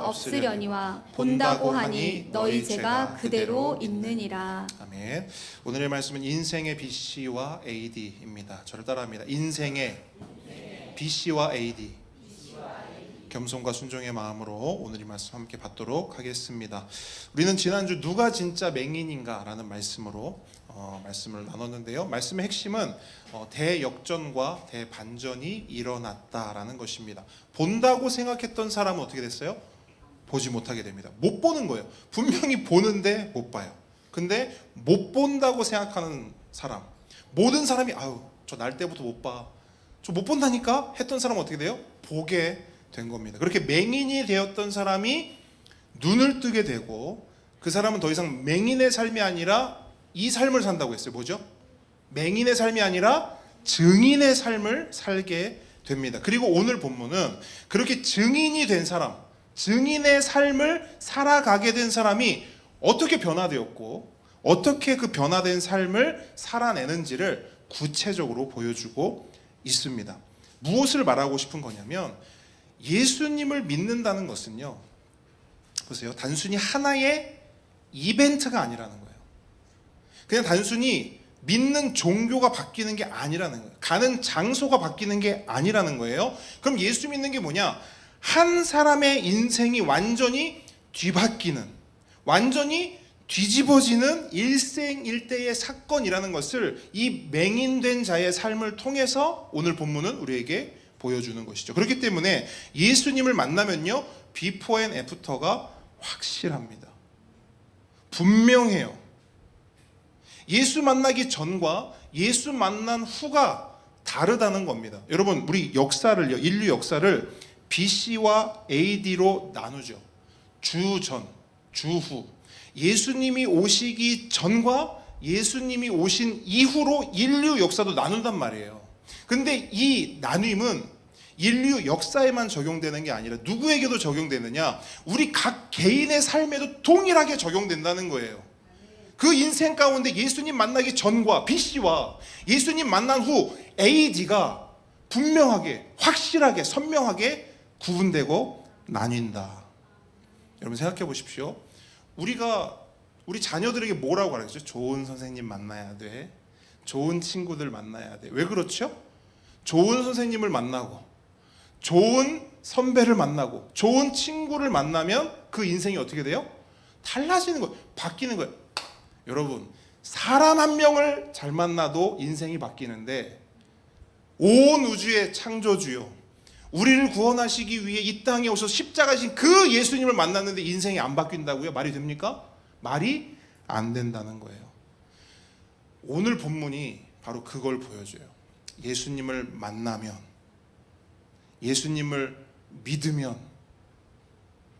없으려니와 본다고 하니 너희 죄가 그대로 있느니라. 아멘. 오늘의 말씀은 인생의 BC와 AD입니다. 저를 따라합니다. 인생의 BC와 AD. 겸손과 순종의 마음으로 오늘 이 말씀 함께 받도록 하겠습니다. 우리는 지난주 누가 진짜 맹인인가 라는 말씀으로 말씀을 나눴는데요. 말씀의 핵심은 대역전과 대반전이 일어났다라는 것입니다. 본다고 생각했던 사람은 어떻게 됐어요? 보지 못하게 됩니다. 못 보는 거예요. 분명히 보는데 못 봐요. 근데 못 본다고 생각하는 사람, 모든 사람이 아유 저 날 때부터 못 봐, 저 못 본다니까 했던 사람은 어떻게 돼요? 보게 된 겁니다. 그렇게 맹인이 되었던 사람이 눈을 뜨게 되고 그 사람은 더 이상 맹인의 삶이 아니라 이 삶을 산다고 했어요. 뭐죠? 맹인의 삶이 아니라 증인의 삶을 살게 됩니다. 그리고 오늘 본문은 그렇게 증인이 된 사람, 증인의 삶을 살아가게 된 사람이 어떻게 변화되었고 어떻게 그 변화된 삶을 살아내는지를 구체적으로 보여주고 있습니다. 무엇을 말하고 싶은 거냐면 예수님을 믿는다는 것은요, 보세요, 단순히 하나의 이벤트가 아니라는 거예요. 그냥 단순히 믿는 종교가 바뀌는 게 아니라는 거예요. 가는 장소가 바뀌는 게 아니라는 거예요. 그럼 예수 믿는 게 뭐냐? 한 사람의 인생이 완전히 뒤바뀌는, 완전히 뒤집어지는 일생일대의 사건이라는 것을 이 맹인된 자의 삶을 통해서 오늘 본문은 우리에게 보여주는 것이죠. 그렇기 때문에 예수님을 만나면요, 비포 앤 애프터가 확실합니다. 분명해요. 예수 만나기 전과 예수 만난 후가 다르다는 겁니다. 여러분, 우리 역사를요, 인류 역사를 BC와 AD로 나누죠. 주전, 주후. 예수님이 오시기 전과 예수님이 오신 이후로 인류 역사도 나눈단 말이에요. 근데 이 나눔은 인류 역사에만 적용되는 게 아니라 누구에게도 적용되느냐? 우리 각 개인의 삶에도 동일하게 적용된다는 거예요. 그 인생 가운데 예수님 만나기 전과 BC와 예수님 만난 후 AD가 분명하게, 확실하게, 선명하게 구분되고 나뉜다. 여러분 생각해 보십시오. 우리가 우리 자녀들에게 뭐라고 가르치죠? 좋은 선생님 만나야 돼. 좋은 친구들 만나야 돼. 왜 그렇죠? 좋은 선생님을 만나고 좋은 선배를 만나고 좋은 친구를 만나면 그 인생이 어떻게 돼요? 달라지는 거예요. 바뀌는 거예요. 여러분, 사람 한 명을 잘 만나도 인생이 바뀌는데 온 우주의 창조주요, 우리를 구원하시기 위해 이 땅에 오셔서 십자가신 그 예수님을 만났는데 인생이 안 바뀐다고요? 말이 됩니까? 말이 안 된다는 거예요. 오늘 본문이 바로 그걸 보여줘요. 예수님을 만나면, 예수님을 믿으면,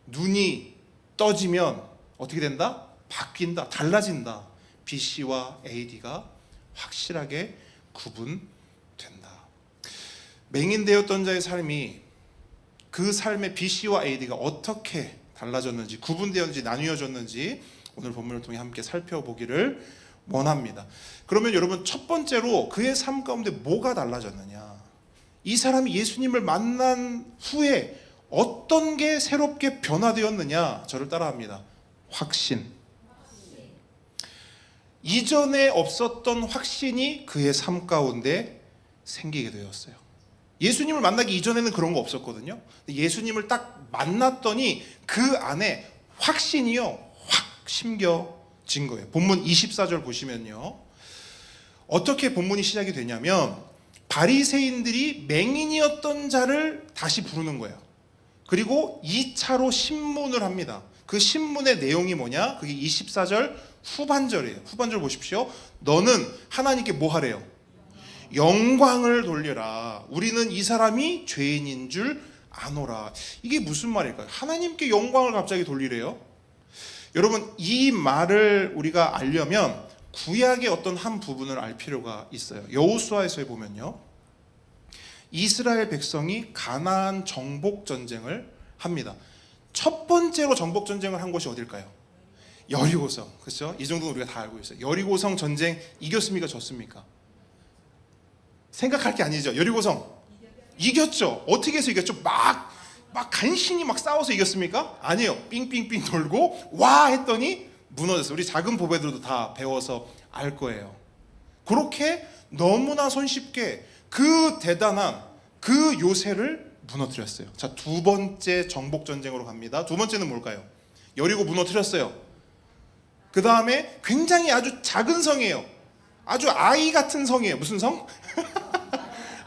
눈이 떠지면 어떻게 된다? 바뀐다, 달라진다. BC와 AD가 확실하게 구분된다. 맹인되었던 자의 삶이 그 삶의 BC와 AD가 어떻게 달라졌는지, 구분되었는지, 나뉘어졌는지 오늘 본문을 통해 함께 살펴보기를 원합니다. 그러면 여러분, 첫 번째로 그의 삶 가운데 뭐가 달라졌느냐? 이 사람이 예수님을 만난 후에 어떤 게 새롭게 변화되었느냐? 저를 따라합니다. 확신. 이전에 없었던 확신이 그의 삶 가운데 생기게 되었어요. 예수님을 만나기 이전에는 그런 거 없었거든요. 예수님을 딱 만났더니 그 안에 확신이요, 확 심겨진 거예요. 본문 24절 보시면요, 어떻게 본문이 시작이 되냐면 바리새인들이 맹인이었던 자를 다시 부르는 거예요. 그리고 2차로 신문을 합니다. 그 신문의 내용이 뭐냐? 그게 24절 후반절이에요. 후반절 보십시오. 너는 하나님께 뭐 하래요? 영광을 돌려라. 우리는 이 사람이 죄인인 줄 아노라. 이게 무슨 말일까요? 하나님께 영광을 갑자기 돌리래요. 여러분, 이 말을 우리가 알려면 구약의 어떤 한 부분을 알 필요가 있어요. 여호수아에서 보면요, 이스라엘 백성이 가나안 정복 전쟁을 합니다. 첫 번째로 정복 전쟁을 한 곳이 어딜까요? 여리고성. 그렇죠? 이 정도는 우리가 다 알고 있어요. 여리고성 전쟁 이겼습니까? 졌습니까? 생각할 게 아니죠. 여리고성 이겼죠. 어떻게 해서 이겼죠? 막 막 간신히 막 싸워서 이겼습니까? 아니에요. 삥삥삥 돌고 와 했더니 무너졌어요. 우리 작은 보배들도 다 배워서 알 거예요. 그렇게 너무나 손쉽게 그 대단한 그 요새를 무너뜨렸어요. 자, 두 번째 정복 전쟁으로 갑니다. 두 번째는 뭘까요? 여리고 무너뜨렸어요. 그 다음에 굉장히 아주 작은 성이에요. 아주 아이 같은 성이에요. 무슨 성?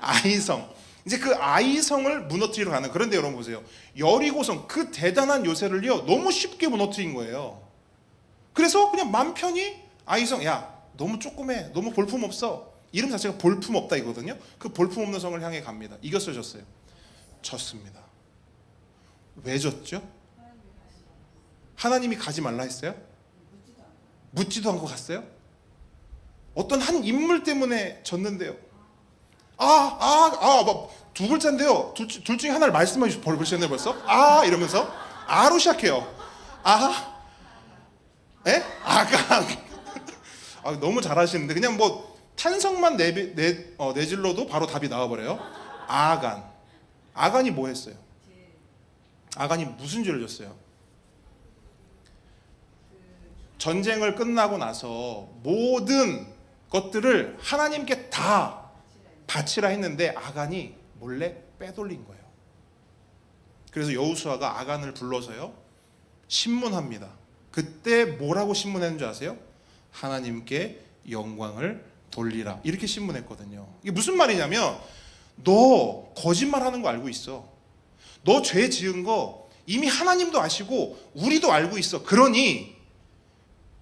아이성. 이제 그 아이성을 무너뜨리러 가는. 그런데 여러분 보세요. 여리고성 그 대단한 요새를요 너무 쉽게 무너뜨린 거예요. 그래서 그냥 맘 편히 아이성, 야 너무 조그매, 너무 볼품 없어. 이름 자체가 볼품 없다 이거든요. 그 볼품 없는 성을 향해 갑니다. 이겼어요, 졌어요? 졌습니다. 왜 졌죠? 하나님이 가지 말라 했어요? 묻지도 않고 갔어요? 어떤 한 인물 때문에 졌는데요. 두 글자인데요. 둘 중에 하나를 말씀해 주시죠. 벌써 벌써? 이러면서 아로 시작해요. 아간. 너무 잘하시는데 그냥 뭐 탄성만 내질러도 바로 답이 나와버려요. 아간. 아간이 뭐 했어요? 아간이 무슨 죄를 졌어요? 전쟁을 끝나고 나서 모든 것들을 하나님께 다 바치라 했는데 아간이 몰래 빼돌린 거예요. 그래서 여호수아가 아간을 불러서요 신문합니다. 그때 뭐라고 신문했는 줄 아세요? 하나님께 영광을 돌리라 이렇게 신문했거든요. 이게 무슨 말이냐면 너 거짓말하는 거 알고 있어. 너 죄 지은 거 이미 하나님도 아시고 우리도 알고 있어. 그러니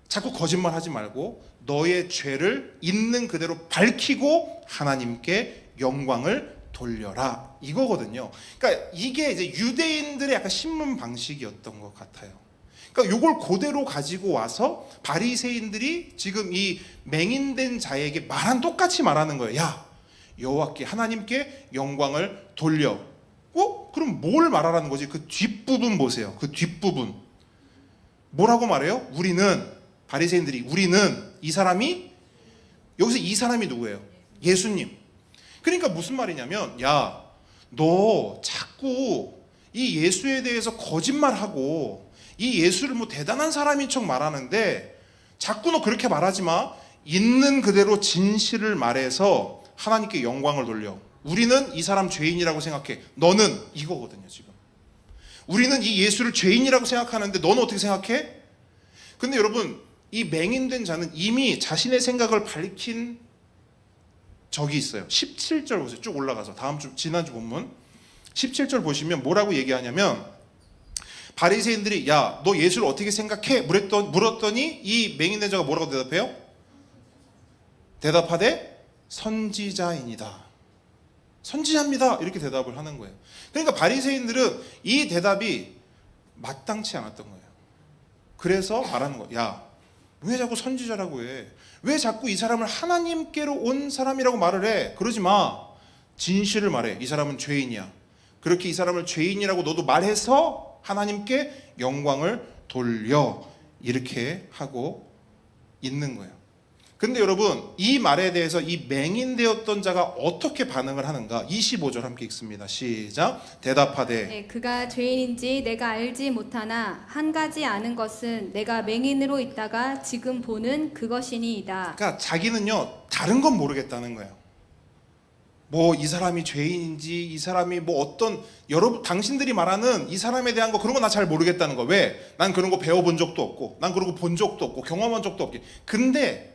자꾸 거짓말하지 말고 너의 죄를 있는 그대로 밝히고 하나님께 영광을 돌려라 이거거든요. 그러니까 이게 이제 유대인들의 약간 신문 방식이었던 것 같아요. 그러니까 이걸 그대로 가지고 와서 바리새인들이 지금 이 맹인된 자에게 똑같이 말하는 거예요. 야, 여호와께 하나님께 영광을 돌려. 그럼 뭘 말하라는 거지? 그 뒷부분 보세요. 그 뒷부분 뭐라고 말해요? 바리새인들이 우리는 이 사람이 여기서 이 사람이 누구예요? 예수님. 그러니까 무슨 말이냐면 야, 너 자꾸 이 예수에 대해서 거짓말하고 이 예수를 뭐 대단한 사람인 척 말하는데 자꾸 너 그렇게 말하지 마. 있는 그대로 진실을 말해서 하나님께 영광을 돌려. 우리는 이 사람 죄인이라고 생각해. 너는 이거거든요. 지금 우리는 이 예수를 죄인이라고 생각하는데 너는 어떻게 생각해? 근데 여러분 이 맹인된 자는 이미 자신의 생각을 밝힌 적이 있어요. 17절 보세요. 쭉 올라가서 지난주 본문 17절 보시면 뭐라고 얘기하냐면 바리새인들이 야, 너 예수를 어떻게 생각해? 물었더니 이 맹인된 자가 뭐라고 대답해요? 대답하되 선지자입니다. 선지자입니다. 이렇게 대답을 하는 거예요. 그러니까 바리새인들은 이 대답이 마땅치 않았던 거예요. 그래서 말하는 거예요. 야, 왜 자꾸 선지자라고 해? 왜 자꾸 이 사람을 하나님께로 온 사람이라고 말을 해? 그러지 마. 진실을 말해. 이 사람은 죄인이야. 그렇게 이 사람을 죄인이라고 너도 말해서 하나님께 영광을 돌려. 이렇게 하고 있는 거예요. 근데 여러분 이 말에 대해서 이 맹인되었던 자가 어떻게 반응을 하는가? 25절 함께 읽습니다. 시작. 대답하되 그가 죄인인지 내가 알지 못하나 한 가지 아는 것은 내가 맹인으로 있다가 지금 보는 그것이니이다. 그러니까 자기는요 다른 건 모르겠다는 거예요. 뭐 이 사람이 죄인인지 이 사람이 뭐 어떤 여러분 당신들이 말하는 이 사람에 대한 거 그런 거 나 잘 모르겠다는 거. 왜? 난 그런 거 배워본 적도 없고 난 그런 거 본 적도 없고 경험한 적도 없고. 근데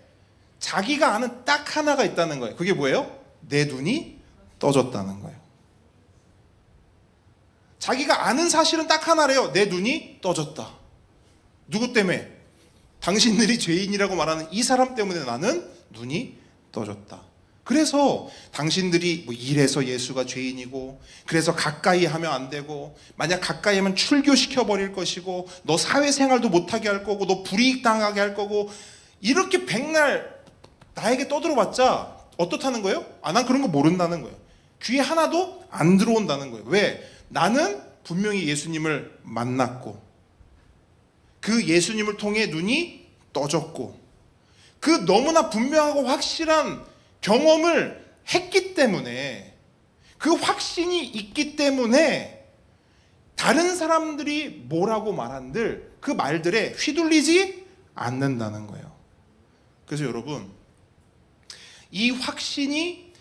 자기가 아는 딱 하나가 있다는 거예요. 그게 뭐예요? 내 눈이 떠졌다는 거예요. 자기가 아는 사실은 딱 하나래요. 내 눈이 떠졌다. 누구 때문에? 당신들이 죄인이라고 말하는 이 사람 때문에 나는 눈이 떠졌다. 그래서 당신들이 뭐 이래서 예수가 죄인이고 그래서 가까이 하면 안 되고 만약 가까이 하면 출교시켜 버릴 것이고 너 사회생활도 못하게 할 거고 너 불이익 당하게 할 거고 이렇게 백날 나에게 떠들어봤자 어떻다는 거예요? 난 그런 거 모른다는 거예요. 귀에 하나도 안 들어온다는 거예요. 왜? 나는 분명히 예수님을 만났고 그 예수님을 통해 눈이 떠졌고 그 너무나 분명하고 확실한 경험을 했기 때문에 그 확신이 있기 때문에 다른 사람들이 뭐라고 말한들 그 말들에 휘둘리지 않는다는 거예요. 그래서 여러분, 이 확신이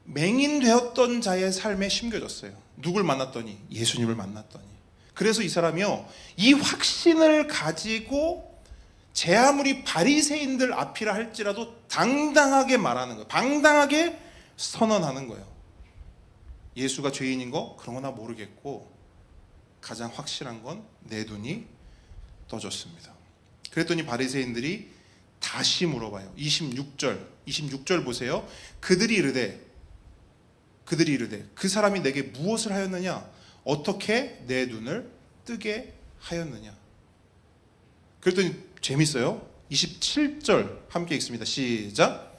맹인되었던 자의 삶에 심겨졌어요. 누굴 만났더니? 예수님을 만났더니. 그래서 이 사람이요, 이 확신을 가지고 제 아무리 바리새인들 앞이라 할지라도 당당하게 말하는 거예요. 당당하게 선언하는 거예요. 예수가 죄인인 거 그런 거 나 모르겠고 가장 확실한 건 내 눈이 떠졌습니다. 그랬더니 바리새인들이 다시 물어봐요. 26절 보세요. 그들이 이르되 그 사람이 내게 무엇을 하였느냐? 어떻게 내 눈을 뜨게 하였느냐? 그랬더니 재밌어요. 27절 함께 읽습니다. 시작.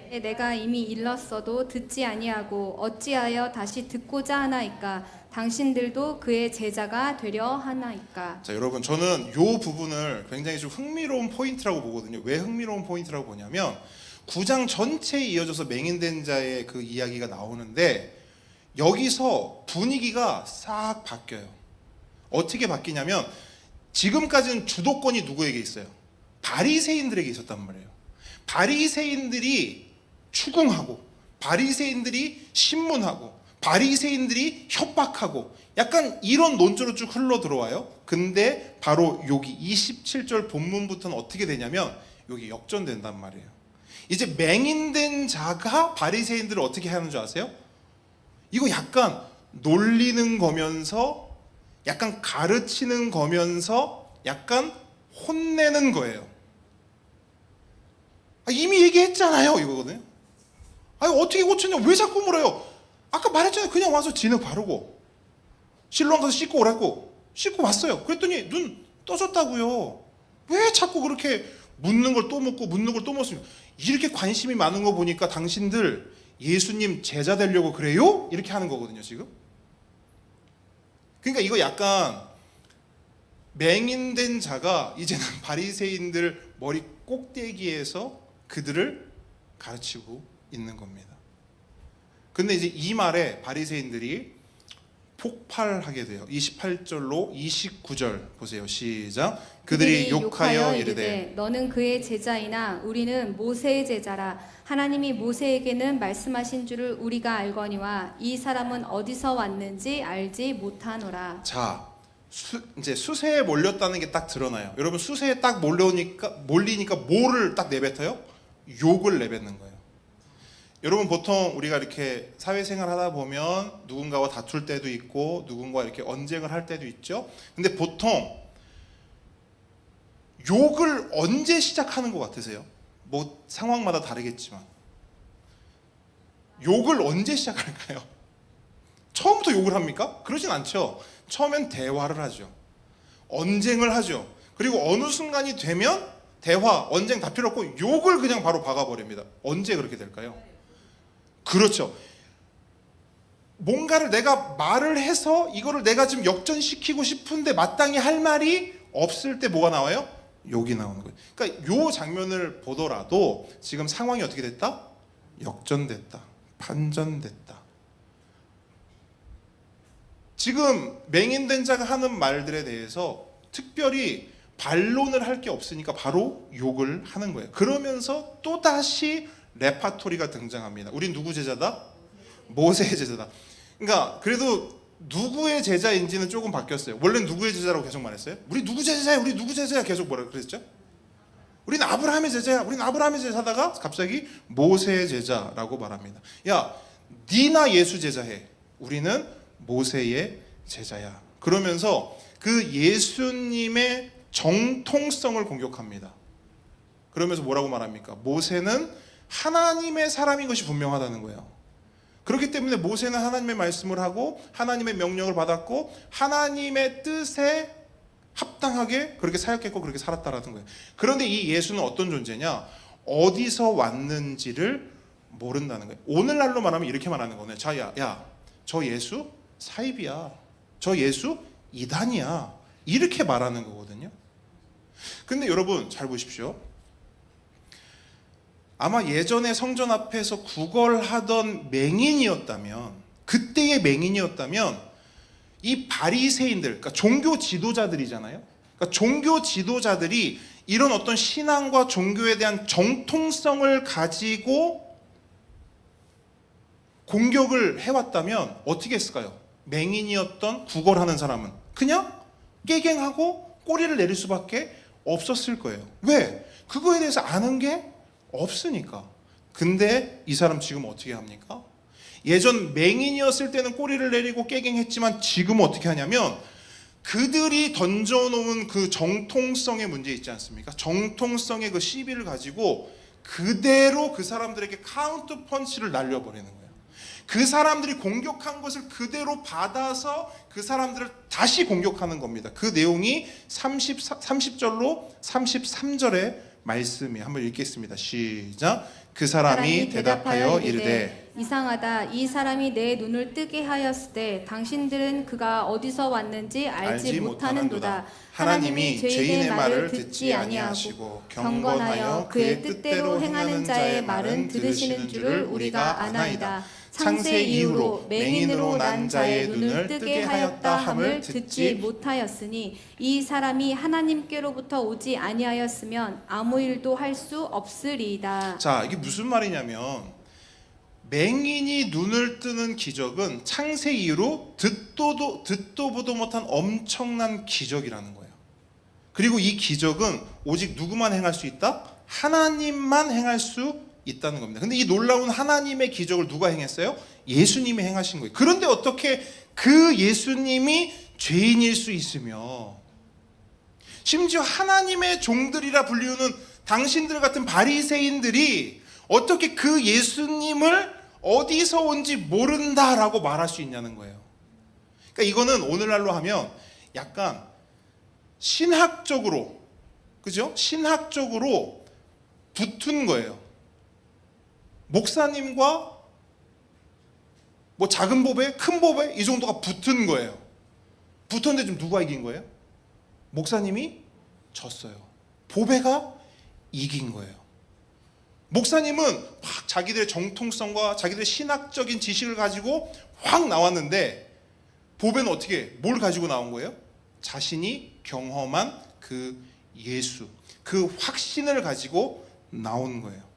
내가 이미 일렀어도 듣지 아니하고 어찌하여 다시 듣고자 하나이까? 당신들도 그의 제자가 되려 하나이까? 자, 여러분, 저는 이 부분을 굉장히 좀 흥미로운 포인트라고 보거든요. 왜 흥미로운 포인트라고 보냐면 9장 전체에 이어져서 맹인된 자의 그 이야기가 나오는데 여기서 분위기가 싹 바뀌어요. 어떻게 바뀌냐면 지금까지는 주도권이 누구에게 있어요? 바리새인들에게 있었단 말이에요. 바리새인들이 추궁하고 바리새인들이 신문하고 바리새인들이 협박하고 약간 이런 논조로 쭉 흘러 들어와요. 근데 바로 여기 27절 본문부터는 어떻게 되냐면 여기 역전된단 말이에요. 이제 맹인된 자가 바리새인들을 어떻게 하는 줄 아세요? 이거 약간 놀리는 거면서 약간 가르치는 거면서 약간 혼내는 거예요. 이미 얘기했잖아요 이거거든요. 어떻게 고쳤냐? 왜 자꾸 물어요? 아까 말했잖아요. 그냥 와서 진흙 바르고 실로암 가서 씻고 오라고. 씻고 왔어요. 그랬더니 눈 떠졌다고요. 왜 자꾸 그렇게 묻는 걸 또 묻고 묻는 걸 또 묻습니까? 이렇게 관심이 많은 거 보니까 당신들 예수님 제자 되려고 그래요? 이렇게 하는 거거든요 지금. 그러니까 이거 약간 맹인된 자가 이제는 바리새인들 머리 꼭대기에서 그들을 가르치고 있는 겁니다. 근데 이제 이 말에 바리새인들이 폭발하게 돼요. 28절로 29절 보세요. 시작. 그들이 욕하여 이르되 너는 그의 제자이나 우리는 모세의 제자라. 하나님이 모세에게는 말씀하신 줄을 우리가 알거니와 이 사람은 어디서 왔는지 알지 못하노라. 자, 이제 수세에 몰렸다는 게 딱 드러나요. 여러분, 수세에 딱 몰리니까 뭐를 딱 내뱉어요? 욕을 내뱉는 거예요. 여러분, 보통 우리가 이렇게 사회생활 하다 보면 누군가와 다툴 때도 있고 누군가와 이렇게 언쟁을 할 때도 있죠. 근데 보통 욕을 언제 시작하는 것 같으세요? 뭐 상황마다 다르겠지만 욕을 언제 시작할까요? 처음부터 욕을 합니까? 그러진 않죠. 처음엔 대화를 하죠. 언쟁을 하죠. 그리고 어느 순간이 되면 대화, 언쟁 다 필요 없고 욕을 그냥 바로 박아버립니다. 언제 그렇게 될까요? 그렇죠. 뭔가를 내가 말을 해서 이거를 내가 지금 역전시키고 싶은데 마땅히 할 말이 없을 때 뭐가 나와요? 욕이 나오는 거예요. 그러니까 요 장면을 보더라도 지금 상황이 어떻게 됐다? 역전됐다. 반전됐다. 지금 맹인된 자가 하는 말들에 대해서 특별히 반론을 할 게 없으니까 바로 욕을 하는 거예요. 그러면서 또다시 레파토리가 등장합니다. 우린 누구 제자다? 모세의 제자다. 그러니까 그래도 누구의 제자인지는 조금 바뀌었어요. 원래는 누구의 제자라고 계속 말했어요? 우리 누구 제자야? 우리 누구 제자야? 계속 뭐라 그랬죠? 우린 아브라함의 제자야. 우린 아브라함의 제자다가 갑자기 모세의 제자라고 말합니다. 야, 니나 예수 제자해. 우리는 모세의 제자야. 그러면서 그 예수님의 정통성을 공격합니다. 그러면서 뭐라고 말합니까? 모세는 하나님의 사람인 것이 분명하다는 거예요. 그렇기 때문에 모세는 하나님의 말씀을 하고 하나님의 명령을 받았고 하나님의 뜻에 합당하게 그렇게 사역했고 그렇게 살았다라는 거예요. 그런데 이 예수는 어떤 존재냐? 어디서 왔는지를 모른다는 거예요. 오늘날로 말하면 이렇게 말하는 거네. 자, 야, 저 예수 사입이야. 저 예수 이단이야. 이렇게 말하는 거거든요. 근데 여러분 잘 보십시오. 아마 예전에 성전 앞에서 구걸하던 맹인이었다면, 그때의 맹인이었다면 이 바리새인들, 그러니까 종교 지도자들이잖아요. 그러니까 종교 지도자들이 이런 어떤 신앙과 종교에 대한 정통성을 가지고 공격을 해왔다면 어떻게 했을까요? 맹인이었던 구걸하는 사람은 그냥 깨갱하고 꼬리를 내릴 수밖에 없었을 거예요. 왜? 그거에 대해서 아는 게 없으니까. 근데 이 사람 지금 어떻게 합니까? 예전 맹인이었을 때는 꼬리를 내리고 깨갱했지만 지금 어떻게 하냐면 그들이 던져놓은 그 정통성의 문제 있지 않습니까? 정통성의 그 시비를 가지고 그대로 그 사람들에게 카운트 펀치를 날려버리는 거예요. 그 사람들이 공격한 것을 그대로 받아서 그 사람들을 다시 공격하는 겁니다. 그 내용이 30절로 33절의 말씀이 한번 읽겠습니다. 시작. 그 사람이 대답하여 이르되 이상하다. 이 사람이 내 눈을 뜨게 하였을 때 당신들은 그가 어디서 왔는지 알지 못하는도다. 하나님이 죄인의 말을 듣지 아니하시고 경건하여 그의 뜻대로 행하는 자의 말은 들으시는 줄을 우리가 아나이다. 창세 이후로 맹인으로 난 자의 눈을 뜨게 하였다 함을 듣지 못하였으니 이 사람이 하나님께로부터 오지 아니하였으면 아무 일도 할 수 없으리이다. 자, 이게 무슨 말이냐면 맹인이 눈을 뜨는 기적은 창세 이후로 듣도 보도 못한 엄청난 기적이라는 거예요. 그리고 이 기적은 오직 누구만 행할 수 있다? 하나님만 행할 수 있다는 겁니다. 근데 이 놀라운 하나님의 기적을 누가 행했어요? 예수님이 행하신 거예요. 그런데 어떻게 그 예수님이 죄인일 수 있으며 심지어 하나님의 종들이라 불리우는 당신들 같은 바리새인들이 어떻게 그 예수님을 어디서 온지 모른다라고 말할 수 있냐는 거예요. 그러니까 이거는 오늘날로 하면 약간 신학적으로, 그죠? 신학적으로 붙은 거예요. 목사님과 뭐 작은 보배, 큰 보배 이 정도가 붙은 거예요. 붙었는데 지금 누가 이긴 거예요? 목사님이 졌어요. 보배가 이긴 거예요. 목사님은 막 자기들의 정통성과 자기들의 신학적인 지식을 가지고 확 나왔는데 보배는 어떻게 뭘 가지고 나온 거예요? 자신이 경험한 그 예수, 그 확신을 가지고 나온 거예요.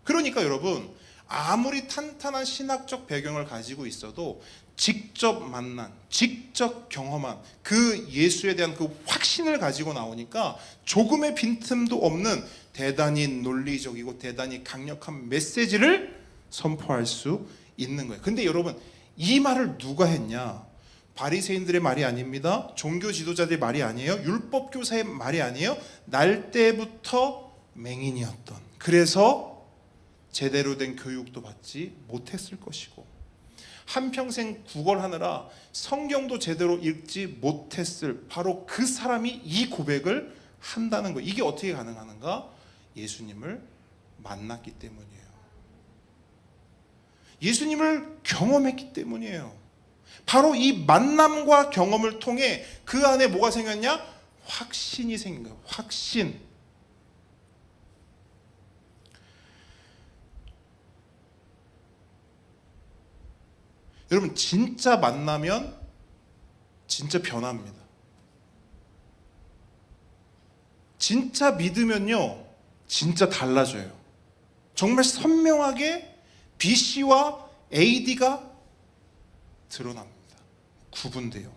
그러니까 여러분 아무리 탄탄한 신학적 배경을 가지고 있어도 직접 만난, 직접 경험한 그 예수에 대한 그 확신을 가지고 나오니까 조금의 빈틈도 없는 대단히 논리적이고 대단히 강력한 메시지를 선포할 수 있는 거예요. 근데 여러분 이 말을 누가 했냐? 바리새인들의 말이 아닙니다. 종교 지도자들의 말이 아니에요. 율법 교사의 말이 아니에요. 날 때부터 맹인이었던, 그래서 제대로 된 교육도 받지 못했을 것이고 한평생 구걸하느라 성경도 제대로 읽지 못했을 바로 그 사람이 이 고백을 한다는 거예요. 이게 어떻게 가능한가? 예수님을 만났기 때문이에요. 예수님을 경험했기 때문이에요. 바로 이 만남과 경험을 통해 그 안에 뭐가 생겼냐? 확신이 생긴 거예요. 확신. 여러분 진짜 만나면 진짜 변합니다. 진짜 믿으면요 진짜 달라져요. 정말 선명하게 BC와 AD가 드러납니다. 구분돼요.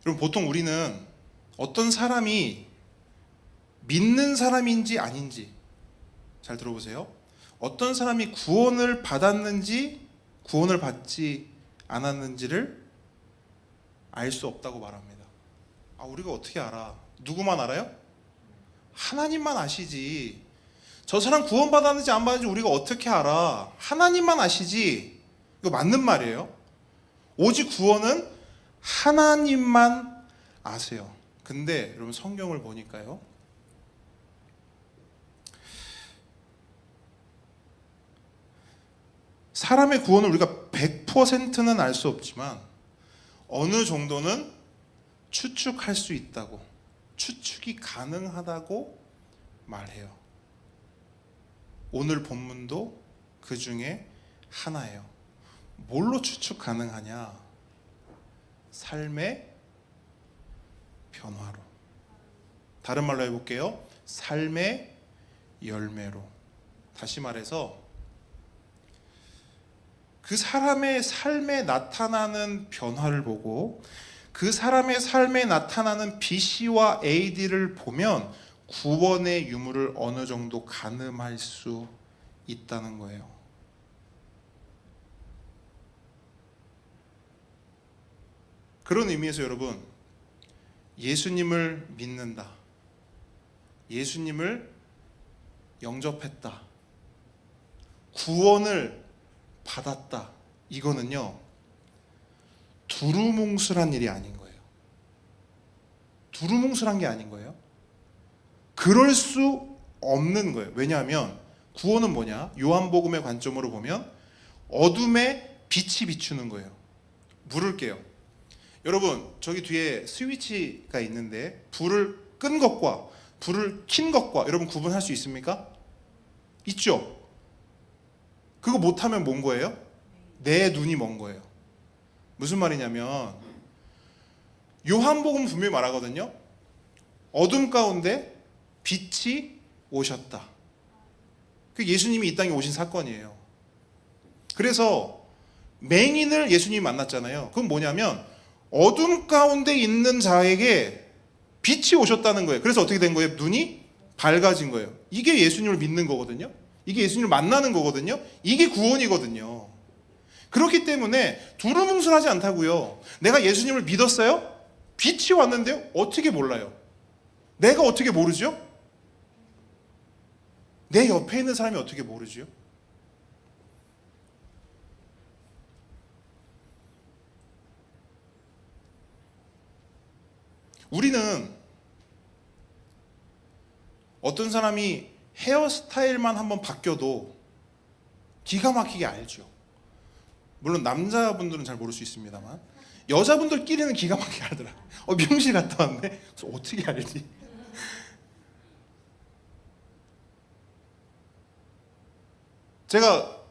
여러분 보통 우리는 어떤 사람이 믿는 사람인지 아닌지 잘 들어보세요. 어떤 사람이 구원을 받았는지 구원을 받지 않았는지를 알 수 없다고 말합니다. 아, 우리가 어떻게 알아? 누구만 알아요? 하나님만 아시지. 저 사람 구원 받았는지 안 받았는지 우리가 어떻게 알아? 하나님만 아시지. 이거 맞는 말이에요. 오직 구원은 하나님만 아세요. 근데 여러분 성경을 보니까요, 사람의 구원을 우리가 100%는 알 수 없지만 어느 정도는 추측할 수 있다고, 추측이 가능하다고 말해요. 오늘 본문도 그 중에 하나예요. 뭘로 추측 가능하냐? 삶의 변화로. 다른 말로 해볼게요. 삶의 열매로. 다시 말해서 그 사람의 삶에 나타나는 변화를 보고 그 사람의 삶에 나타나는 BC와 AD를 보면 구원의 유무를 어느 정도 가늠할 수 있다는 거예요. 그런 의미에서 여러분, 예수님을 믿는다, 예수님을 영접했다, 구원을 받았다, 이거는요 두루뭉술한 일이 아닌 거예요. 두루뭉술한 게 아닌 거예요. 그럴 수 없는 거예요. 왜냐하면 구원은 뭐냐? 요한복음의 관점으로 보면 어둠에 빛이 비추는 거예요. 물을게요. 여러분, 저기 뒤에 스위치가 있는데 불을 끈 것과 불을 킨 것과 여러분 구분할 수 있습니까? 있죠? 그거 못하면 뭔 거예요? 내 눈이 먼 거예요. 무슨 말이냐면 요한복음 분명히 말하거든요. 어둠 가운데 빛이 오셨다. 그 예수님이 이 땅에 오신 사건이에요. 그래서 맹인을 예수님이 만났잖아요. 그건 뭐냐면 어둠 가운데 있는 자에게 빛이 오셨다는 거예요. 그래서 어떻게 된 거예요? 눈이 밝아진 거예요. 이게 예수님을 믿는 거거든요. 이게 예수님을 만나는 거거든요. 이게 구원이거든요. 그렇기 때문에 두루뭉술하지 않다고요. 내가 예수님을 믿었어요? 빛이 왔는데요? 어떻게 몰라요? 내가 어떻게 모르죠? 내 옆에 있는 사람이 어떻게 모르죠? 우리는 어떤 사람이 헤어스타일만 한번 바뀌어도 기가 막히게 알죠. 물론 남자분들은 잘 모를 수 있습니다만 여자분들끼리는 기가 막히게 알더라. 미용실 갔다 왔네? 그래서 어떻게 알지? 제가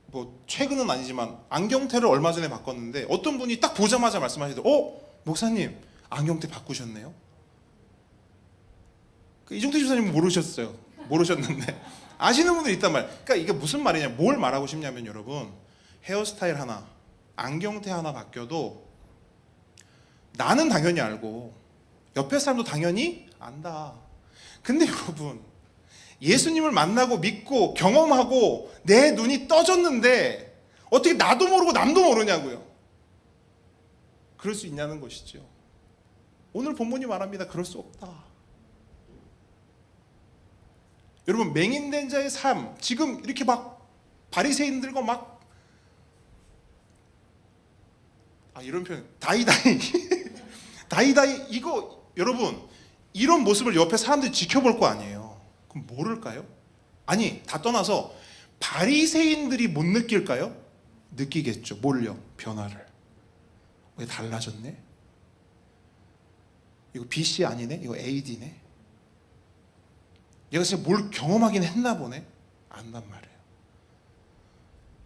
뭐 최근은 아니지만 안경테를 얼마 전에 바꿨는데 어떤 분이 딱 보자마자 말씀하시더라고요. 목사님 안경테 바꾸셨네요? 이종태 집사님은 모르셨는데 아시는 분들이 있단 말이에요. 그러니까 이게 무슨 말이냐, 뭘 말하고 싶냐면 여러분, 헤어스타일 하나, 안경테 하나 바뀌어도 나는 당연히 알고 옆에 사람도 당연히 안다. 근데 여러분, 예수님을 만나고 믿고 경험하고 내 눈이 떠졌는데 어떻게 나도 모르고 남도 모르냐고요. 그럴 수 있냐는 것이죠. 오늘 본문이 말합니다. 그럴 수 없다. 여러분, 맹인된 자의 삶, 지금 이렇게 막 바리새인들과 막 이런 표현, 다이다이 다이다이, 이거 여러분 이런 모습을 옆에 사람들이 지켜볼 거 아니에요. 그럼 모를까요? 아니, 다 떠나서 바리새인들이 못 느낄까요? 느끼겠죠. 뭘요? 변화를. 왜 달라졌네? 이거 BC 아니네? 이거 AD네? 얘가 진짜 뭘 경험하긴 했나 보네? 안단 말이에요.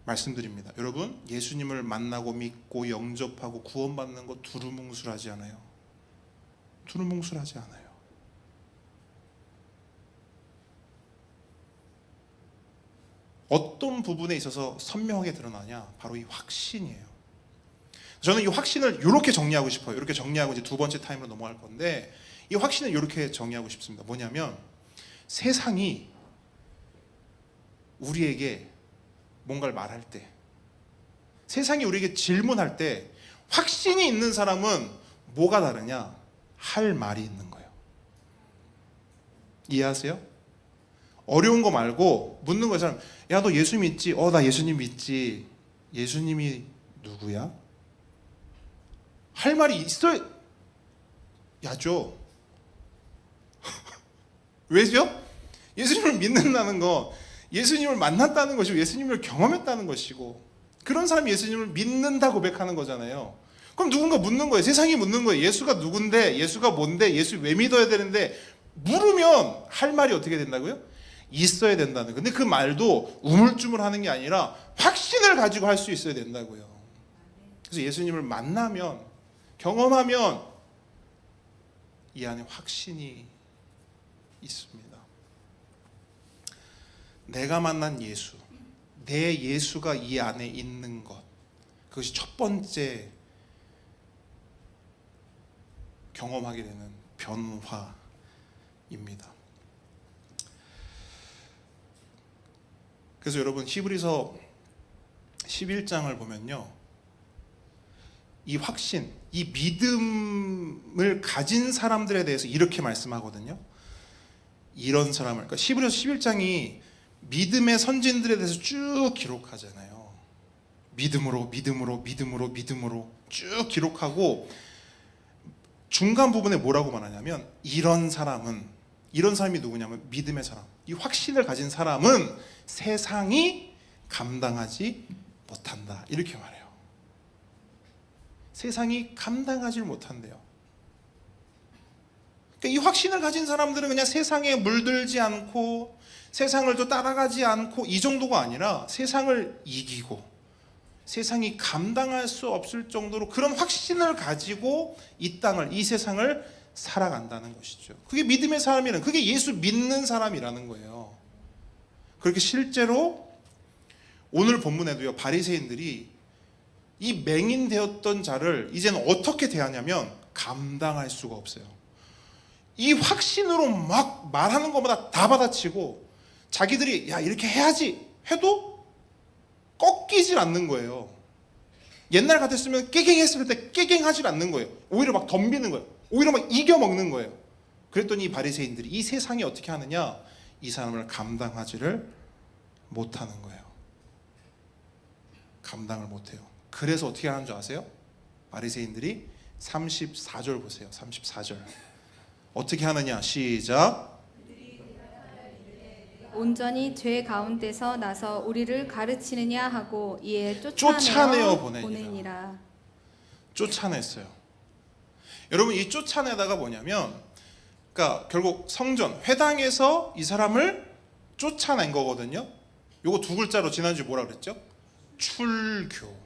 말씀드립니다. 여러분, 예수님을 만나고 믿고 영접하고 구원받는 거 두루뭉술하지 않아요. 두루뭉술하지 않아요. 어떤 부분에 있어서 선명하게 드러나냐? 바로 이 확신이에요. 저는 이 확신을 이렇게 정리하고 싶어요. 이렇게 정리하고 이제 두 번째 타임으로 넘어갈 건데, 이 확신을 이렇게 정리하고 싶습니다. 뭐냐면 세상이 우리에게 뭔가를 말할 때, 세상이 우리에게 질문할 때 확신이 있는 사람은 뭐가 다르냐? 할 말이 있는 거예요. 이해하세요? 어려운 거 말고 묻는 거예요. 사람, 야, 너 예수 믿지? 나 예수님 믿지. 예수님이 누구야? 할 말이 있어야 야죠. 왜죠? 예수님을 믿는다는 거, 예수님을 만났다는 것이고 예수님을 경험했다는 것이고, 그런 사람이 예수님을 믿는다 고백하는 거잖아요. 그럼 누군가 묻는 거예요. 세상이 묻는 거예요. 예수가 누군데, 예수가 뭔데, 예수 왜 믿어야 되는데, 물으면 할 말이 어떻게 된다고요? 있어야 된다는. 근데 그 말도 우물쭈물하는 게 아니라 확신을 가지고 할 수 있어야 된다고요. 그래서 예수님을 만나면, 경험하면 이 안에 확신이 있습니다. 내가 만난 예수, 내 예수가 이 안에 있는 것, 그것이 첫 번째 경험하게 되는 변화입니다. 그래서 여러분, 히브리서 11장을 보면요, 이 확신, 이 믿음을 가진 사람들에 대해서 이렇게 말씀하거든요. 이런 사람을, 그러니까 히브리서 11장이 믿음의 선진들에 대해서 쭉 기록하잖아요. 믿음으로 쭉 기록하고, 중간 부분에 뭐라고 말하냐면, 이런 사람이 누구냐면 믿음의 사람, 이 확신을 가진 사람은 세상이 감당하지 못한다, 이렇게 말해요. 세상이 감당하지 못한대요. 그러니까 이 확신을 가진 사람들은 그냥 세상에 물들지 않고 세상을 또 따라가지 않고 이 정도가 아니라 세상을 이기고 세상이 감당할 수 없을 정도로 그런 확신을 가지고 이 땅을, 이 세상을 살아간다는 것이죠. 그게 믿음의 사람이라는, 그게 예수 믿는 사람이라는 거예요. 그렇게 실제로 오늘 본문에도요, 바리새인들이 이 맹인되었던 자를 이제는 어떻게 대하냐면 감당할 수가 없어요. 이 확신으로 막 말하는 것마다 다 받아치고 자기들이 야 이렇게 해야지 해도 꺾이질 않는 거예요. 옛날 같았으면 깨갱했을 때 깨갱하질 않는 거예요. 오히려 막 덤비는 거예요. 오히려 막 이겨먹는 거예요. 그랬더니 이 바리새인들이 이 세상이 어떻게 하느냐, 이 사람을 감당하지를 못하는 거예요. 감당을 못해요. 그래서 어떻게 하는 줄 아세요? 바리새인들이 34절 보세요. 34절 어떻게 하느냐, 시작. 온전히 죄 가운데서 나서 우리를 가르치느냐 하고 이에 쫓아내어 보내니라. 쫓아냈어요. 여러분, 이 쫓아내다가 뭐냐면, 그러니까 결국 성전, 회당에서 이 사람을 쫓아낸 거거든요. 요거 두 글자로 지난주에 뭐라 그랬죠? 출교.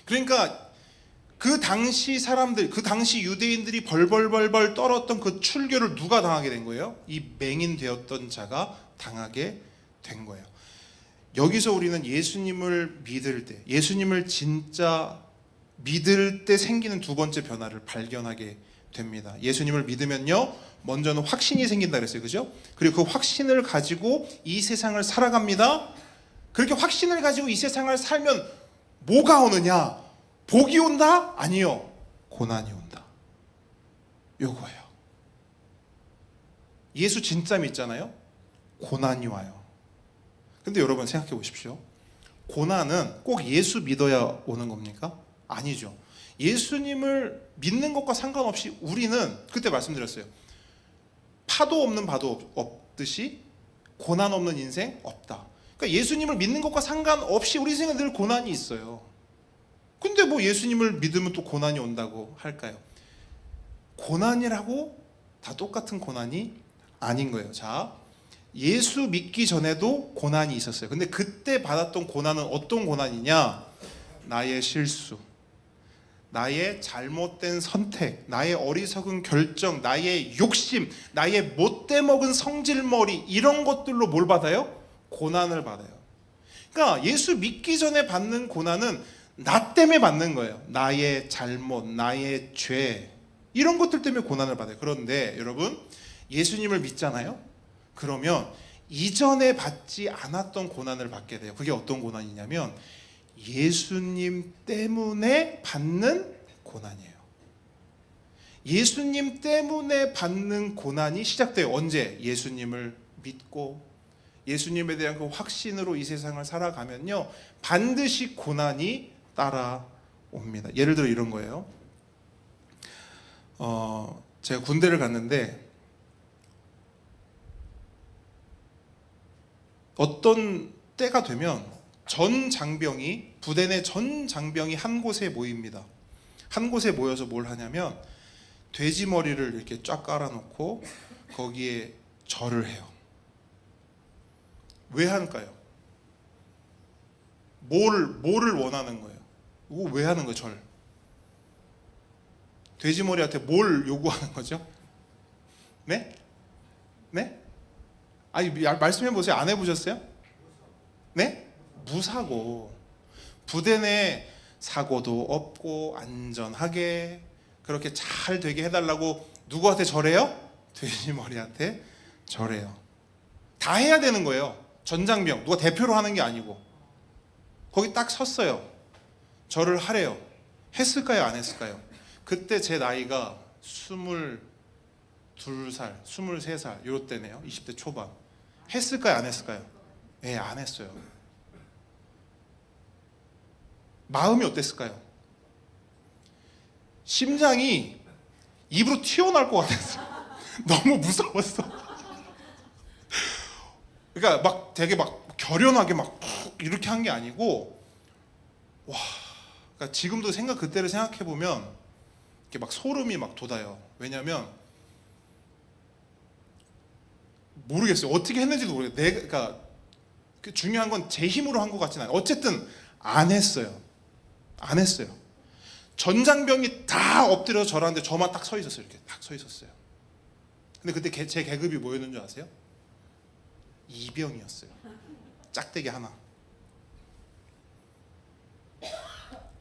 그러니까 그 당시 사람들, 그 당시 유대인들이 벌벌 떨었던 그 출교를 누가 당하게 된 거예요? 이 맹인 되었던 자가 당하게 된 거예요. 여기서 우리는 예수님을 믿을 때, 예수님을 진짜 믿을 때 생기는 두 번째 변화를 발견하게 됩니다. 예수님을 믿으면요, 먼저는 확신이 생긴다 그랬어요. 그죠? 그리고 그 확신을 가지고 이 세상을 살아갑니다. 그렇게 확신을 가지고 이 세상을 살면 뭐가 오느냐? 복이 온다? 아니요. 고난이 온다. 요거예요. 예수 진짜 믿잖아요? 고난이 와요. 근데 여러분 생각해 보십시오. 고난은 꼭 예수 믿어야 오는 겁니까? 아니죠. 예수님을 믿는 것과 상관없이 우리는, 그때 말씀드렸어요, 파도 없는 바도 없듯이 고난 없는 인생 없다. 그러니까 예수님을 믿는 것과 상관없이 우리 인생은 늘 고난이 있어요. 근데 뭐 예수님을 믿으면 또 고난이 온다고 할까요? 고난이라고 다 똑같은 고난이 아닌 거예요. 자, 예수 믿기 전에도 고난이 있었어요. 근데 그때 받았던 고난은 어떤 고난이냐? 나의 실수, 나의 잘못된 선택, 나의 어리석은 결정, 나의 욕심, 나의 못돼 먹은 성질머리, 이런 것들로 뭘 받아요? 고난을 받아요. 그러니까 예수 믿기 전에 받는 고난은 나 때문에 받는 거예요. 나의 잘못, 나의 죄, 이런 것들 때문에 고난을 받아요. 그런데 여러분, 예수님을 믿잖아요? 그러면 이전에 받지 않았던 고난을 받게 돼요. 그게 어떤 고난이냐면 예수님 때문에 받는 고난이에요. 예수님 때문에 받는 고난이 시작돼요. 언제? 예수님을 믿고 예수님에 대한 그 확신으로 이 세상을 살아가면요, 반드시 고난이 따라옵니다. 예를 들어 이런 거예요. 제가 군대를 갔는데 어떤 때가 되면 전 장병이, 부대 내 전 장병이 한 곳에 모입니다. 한 곳에 모여서 뭘 하냐면 돼지 머리를 이렇게 쫙 깔아놓고 거기에 절을 해요. 왜 할까요? 뭐를 원하는 거예요? 이거 왜 하는 거예요? 절 돼지머리한테 뭘 요구하는 거죠? 네? 네? 아니 말씀해 보세요. 안 해보셨어요? 네? 무사고. 부대 내 사고도 없고 안전하게 그렇게 잘 되게 해달라고 누구한테 절해요? 돼지머리한테 절해요. 다 해야 되는 거예요. 전장병 누가 대표로 하는 게 아니고 거기 딱 섰어요. 절을 하래요. 했을까요? 안 했을까요? 그때 제 나이가 22살, 23살 요럴 때네요. 20대 초반. 했을까요? 안 했을까요? 네, 안 했어요. 마음이 어땠을까요? 심장이 입으로 튀어나올 것 같았어요. 너무 무서웠어. 그러니까 막 되게 막 결연하게 막 이렇게 한 게 아니고, 와, 그러니까 지금도 그때를 생각해 보면 이렇게 막 소름이 막 돋아요. 왜냐하면 모르겠어요. 어떻게 했는지도 모르겠어요. 그러니까 중요한 건 제 힘으로 한 것 같지는 않아요. 어쨌든 안 했어요. 안 했어요. 전장병이 다 엎드려 절하는데 저만 딱 서 있었어요. 이렇게 딱 서 있었어요. 근데 그때 제 계급이 뭐였는 줄 아세요? 이병이었어요. 짝대기 하나.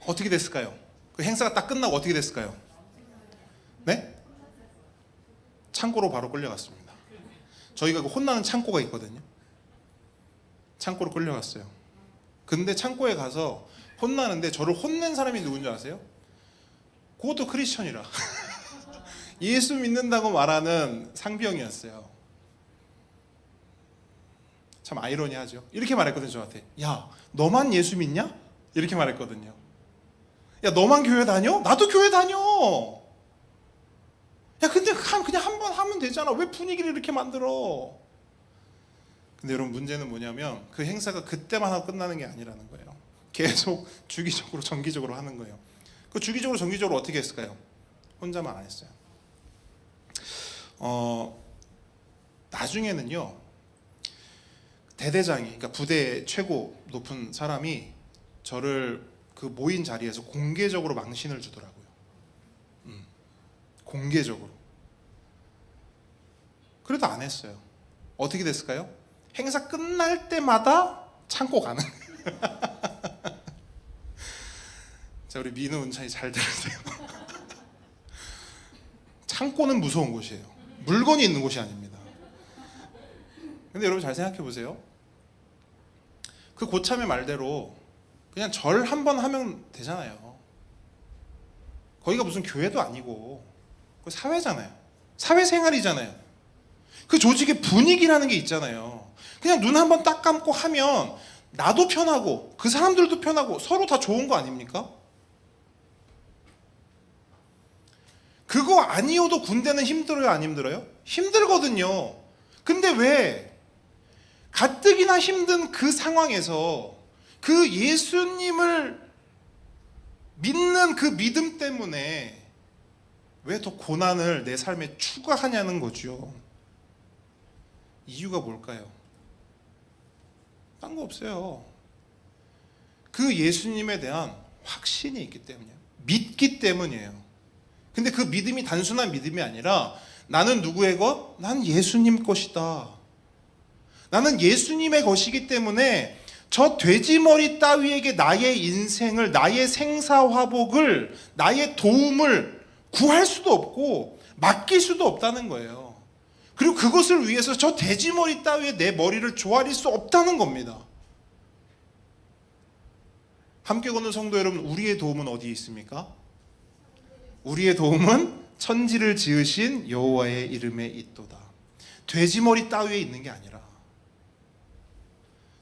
어떻게 됐을까요? 그 행사가 딱 끝나고 어떻게 됐을까요? 네? 창고로 바로 끌려갔습니다. 저희가 그 혼나는 창고가 있거든요. 창고로 끌려갔어요. 근데 창고에 가서 혼나는데 저를 혼낸 사람이 누군지 아세요? 그것도 크리스천이라 예수 믿는다고 말하는 상병이었어요. 참 아이러니하죠. 이렇게 말했거든요. 저한테. 야, 너만 예수 믿냐? 이렇게 말했거든요. 야, 너만 교회 다녀? 나도 교회 다녀. 야, 근데 그냥 한 번 하면 되잖아. 왜 분위기를 이렇게 만들어? 근데 여러분, 문제는 뭐냐면 그 행사가 그때만 하고 끝나는 게 아니라는 거예요. 계속 주기적으로 정기적으로 하는 거예요. 그 주기적으로 정기적으로 어떻게 했을까요? 혼자만 안 했어요. 나중에는요, 대대장이, 그러니까 부대 최고 높은 사람이 저를 그 모인 자리에서 공개적으로 망신을 주더라고요. 공개적으로. 그래도 안 했어요. 어떻게 됐을까요? 행사 끝날 때마다 창고 가는. 자, 우리 민우 은찬이 잘 들으세요. 창고는 무서운 곳이에요. 물건이 있는 곳이 아닙니다. 근데 여러분 잘 생각해 보세요. 그 고참의 말대로 그냥 절 한 번 하면 되잖아요. 거기가 무슨 교회도 아니고 그 사회잖아요. 사회생활이잖아요. 그 조직의 분위기라는 게 있잖아요. 그냥 눈 한 번 딱 감고 하면 나도 편하고 그 사람들도 편하고 서로 다 좋은 거 아닙니까? 그거 아니어도 군대는 힘들어요, 안 힘들어요? 힘들거든요. 근데 왜 가뜩이나 힘든 그 상황에서 그 예수님을 믿는 그 믿음 때문에 왜 더 고난을 내 삶에 추가하냐는 거죠. 이유가 뭘까요? 딴 거 없어요. 그 예수님에 대한 확신이 있기 때문이에요. 믿기 때문이에요. 근데 그 믿음이 단순한 믿음이 아니라 나는 누구의 것? 난 예수님 것이다. 나는 예수님의 것이기 때문에 저 돼지머리 따위에게 나의 인생을, 나의 생사화복을, 나의 도움을 구할 수도 없고 맡길 수도 없다는 거예요. 그리고 그것을 위해서 저 돼지머리 따위에 내 머리를 조아릴 수 없다는 겁니다. 함께 걷는 성도 여러분, 우리의 도움은 어디에 있습니까? 우리의 도움은 천지를 지으신 여호와의 이름에 있도다. 돼지머리 따위에 있는 게 아니라,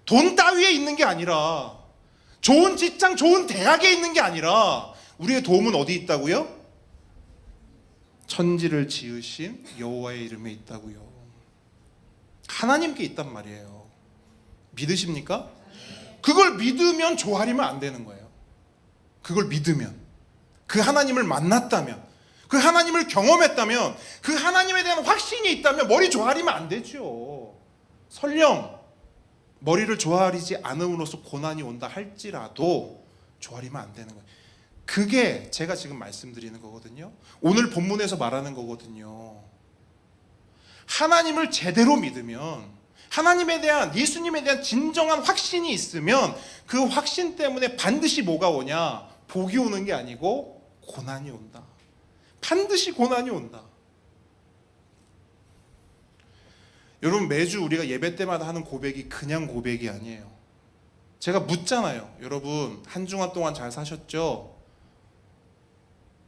돈 따위에 있는 게 아니라, 좋은 직장, 좋은 대학에 있는 게 아니라 우리의 도움은 어디 있다고요? 천지를 지으신 여호와의 이름에 있다고요. 하나님께 있단 말이에요. 믿으십니까? 그걸 믿으면 조아리면 안 되는 거예요. 그걸 믿으면, 그 하나님을 만났다면, 그 하나님을 경험했다면, 그 하나님에 대한 확신이 있다면 머리 조아리면 안 되죠. 설령 머리를 조아리지 않음으로써 고난이 온다 할지라도 조아리면 안 되는 거예요. 그게 제가 지금 말씀드리는 거거든요. 오늘 본문에서 말하는 거거든요. 하나님을 제대로 믿으면, 하나님에 대한, 예수님에 대한 진정한 확신이 있으면 그 확신 때문에 반드시 뭐가 오냐? 복이 오는 게 아니고 고난이 온다. 반드시 고난이 온다. 여러분, 매주 우리가 예배 때마다 하는 고백이 그냥 고백이 아니에요. 제가 묻잖아요. 여러분, 한 주간 동안 잘 사셨죠?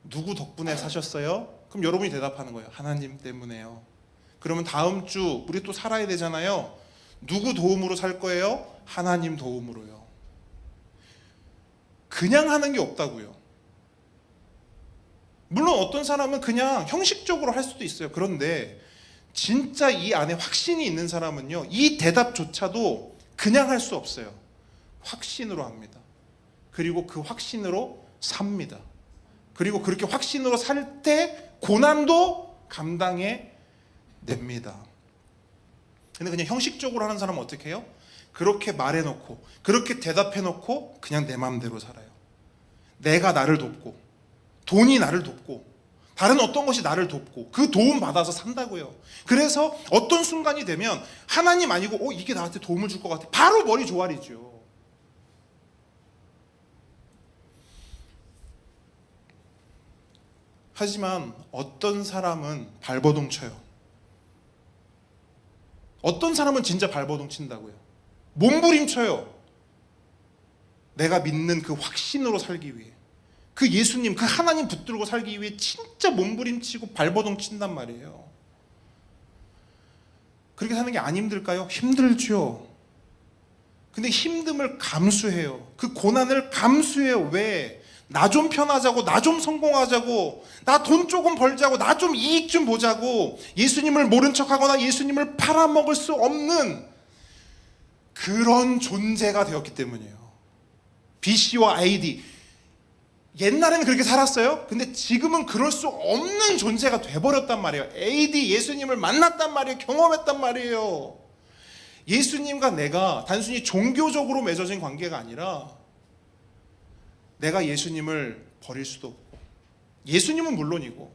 누구 덕분에 사셨어요? 그럼 여러분이 대답하는 거예요. 하나님 때문에요. 그러면 다음 주 우리 또 살아야 되잖아요. 누구 도움으로 살 거예요? 하나님 도움으로요. 그냥 하는 게 없다고요. 물론 어떤 사람은 그냥 형식적으로 할 수도 있어요. 그런데 진짜 이 안에 확신이 있는 사람은요, 이 대답조차도 그냥 할 수 없어요. 확신으로 합니다. 그리고 그 확신으로 삽니다. 그리고 그렇게 확신으로 살 때 고난도 감당해 냅니다. 근데 그냥 형식적으로 하는 사람은 어떻게 해요? 그렇게 말해놓고, 그렇게 대답해놓고 그냥 내 마음대로 살아요. 내가 나를 돕고, 돈이 나를 돕고, 다른 어떤 것이 나를 돕고, 그 도움 받아서 산다고요. 그래서 어떤 순간이 되면 하나님 아니고 이게 나한테 도움을 줄 것 같아, 바로 머리 조아리죠. 하지만 어떤 사람은 발버둥 쳐요. 어떤 사람은 진짜 발버둥 친다고요. 몸부림쳐요. 내가 믿는 그 확신으로 살기 위해, 그 예수님, 그 하나님 붙들고 살기 위해 진짜 몸부림치고 발버둥 친단 말이에요. 그렇게 사는 게 안 힘들까요? 힘들죠. 근데 힘듦을 감수해요. 그 고난을 감수해요. 왜? 나 좀 편하자고, 나 좀 성공하자고, 나 돈 조금 벌자고, 나 좀 이익 좀 보자고, 예수님을 모른 척하거나 예수님을 팔아먹을 수 없는 그런 존재가 되었기 때문이에요. BC와 AD. 옛날에는 그렇게 살았어요. 근데 지금은 그럴 수 없는 존재가 돼버렸단 말이에요. AD, 예수님을 만났단 말이에요. 경험했단 말이에요. 예수님과 내가 단순히 종교적으로 맺어진 관계가 아니라, 내가 예수님을 버릴 수도 없고, 예수님은 물론이고,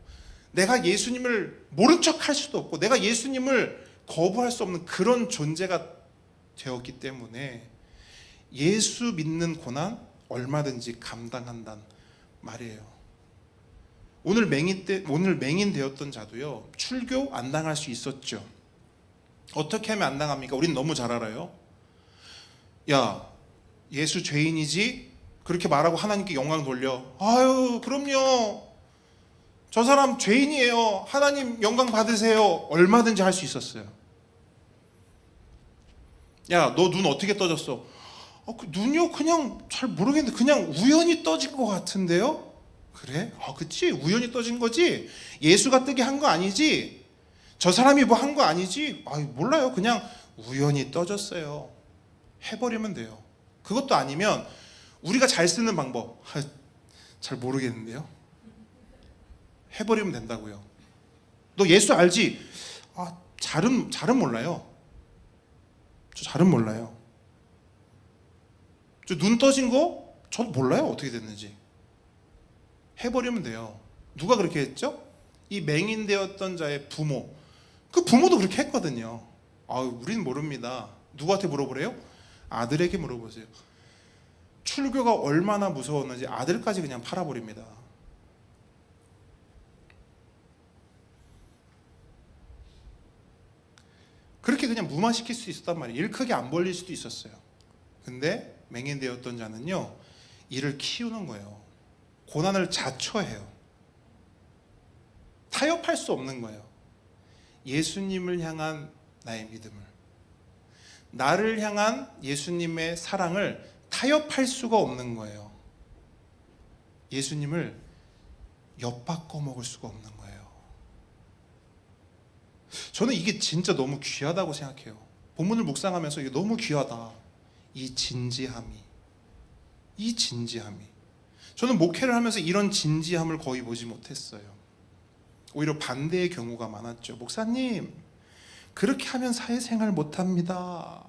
내가 예수님을 모른 척 할 수도 없고, 내가 예수님을 거부할 수 없는 그런 존재가 되었기 때문에 예수 믿는 고난 얼마든지 감당한단 말이에요. 오늘 맹인 되었던 자도요, 출교 안 당할 수 있었죠. 어떻게 하면 안 당합니까? 우린 너무 잘 알아요. 야, 예수 죄인이지? 그렇게 말하고 하나님께 영광 돌려. 아유, 그럼요. 저 사람 죄인이에요. 하나님 영광 받으세요. 얼마든지 할 수 있었어요. 야, 너 눈 어떻게 떠졌어? 그 눈이요? 그냥 잘 모르겠는데 그냥 우연히 떠진 것 같은데요? 그래? 그치? 우연히 떠진 거지? 예수가 뜨게 한 거 아니지? 저 사람이 뭐 한 거 아니지? 몰라요. 그냥 우연히 떠졌어요. 해버리면 돼요. 그것도 아니면 우리가 잘 쓰는 방법, 잘 모르겠는데요? 해버리면 된다고요. 너 예수 알지? 잘은 몰라요. 저 잘은 몰라요. 저 눈 떠진 거 저도 몰라요. 어떻게 됐는지. 해버리면 돼요. 누가 그렇게 했죠? 이 맹인되었던 자의 부모. 그 부모도 그렇게 했거든요. 우리는 모릅니다. 누구한테 물어보래요? 아들에게 물어보세요. 출교가 얼마나 무서웠는지 아들까지 그냥 팔아버립니다. 그렇게 그냥 무마시킬 수 있었단 말이에요. 일 크게 안 벌릴 수도 있었어요. 근데 맹인되었던 자는요, 이를 키우는 거예요. 고난을 자초해요. 타협할 수 없는 거예요. 예수님을 향한 나의 믿음을, 나를 향한 예수님의 사랑을 타협할 수가 없는 거예요. 예수님을 엿바꿔 먹을 수가 없는 거예요. 저는 이게 진짜 너무 귀하다고 생각해요. 본문을 묵상하면서 이게 너무 귀하다. 이 진지함이. 저는 목회를 하면서 이런 진지함을 거의 보지 못했어요. 오히려 반대의 경우가 많았죠. 목사님, 그렇게 하면 사회생활 못합니다.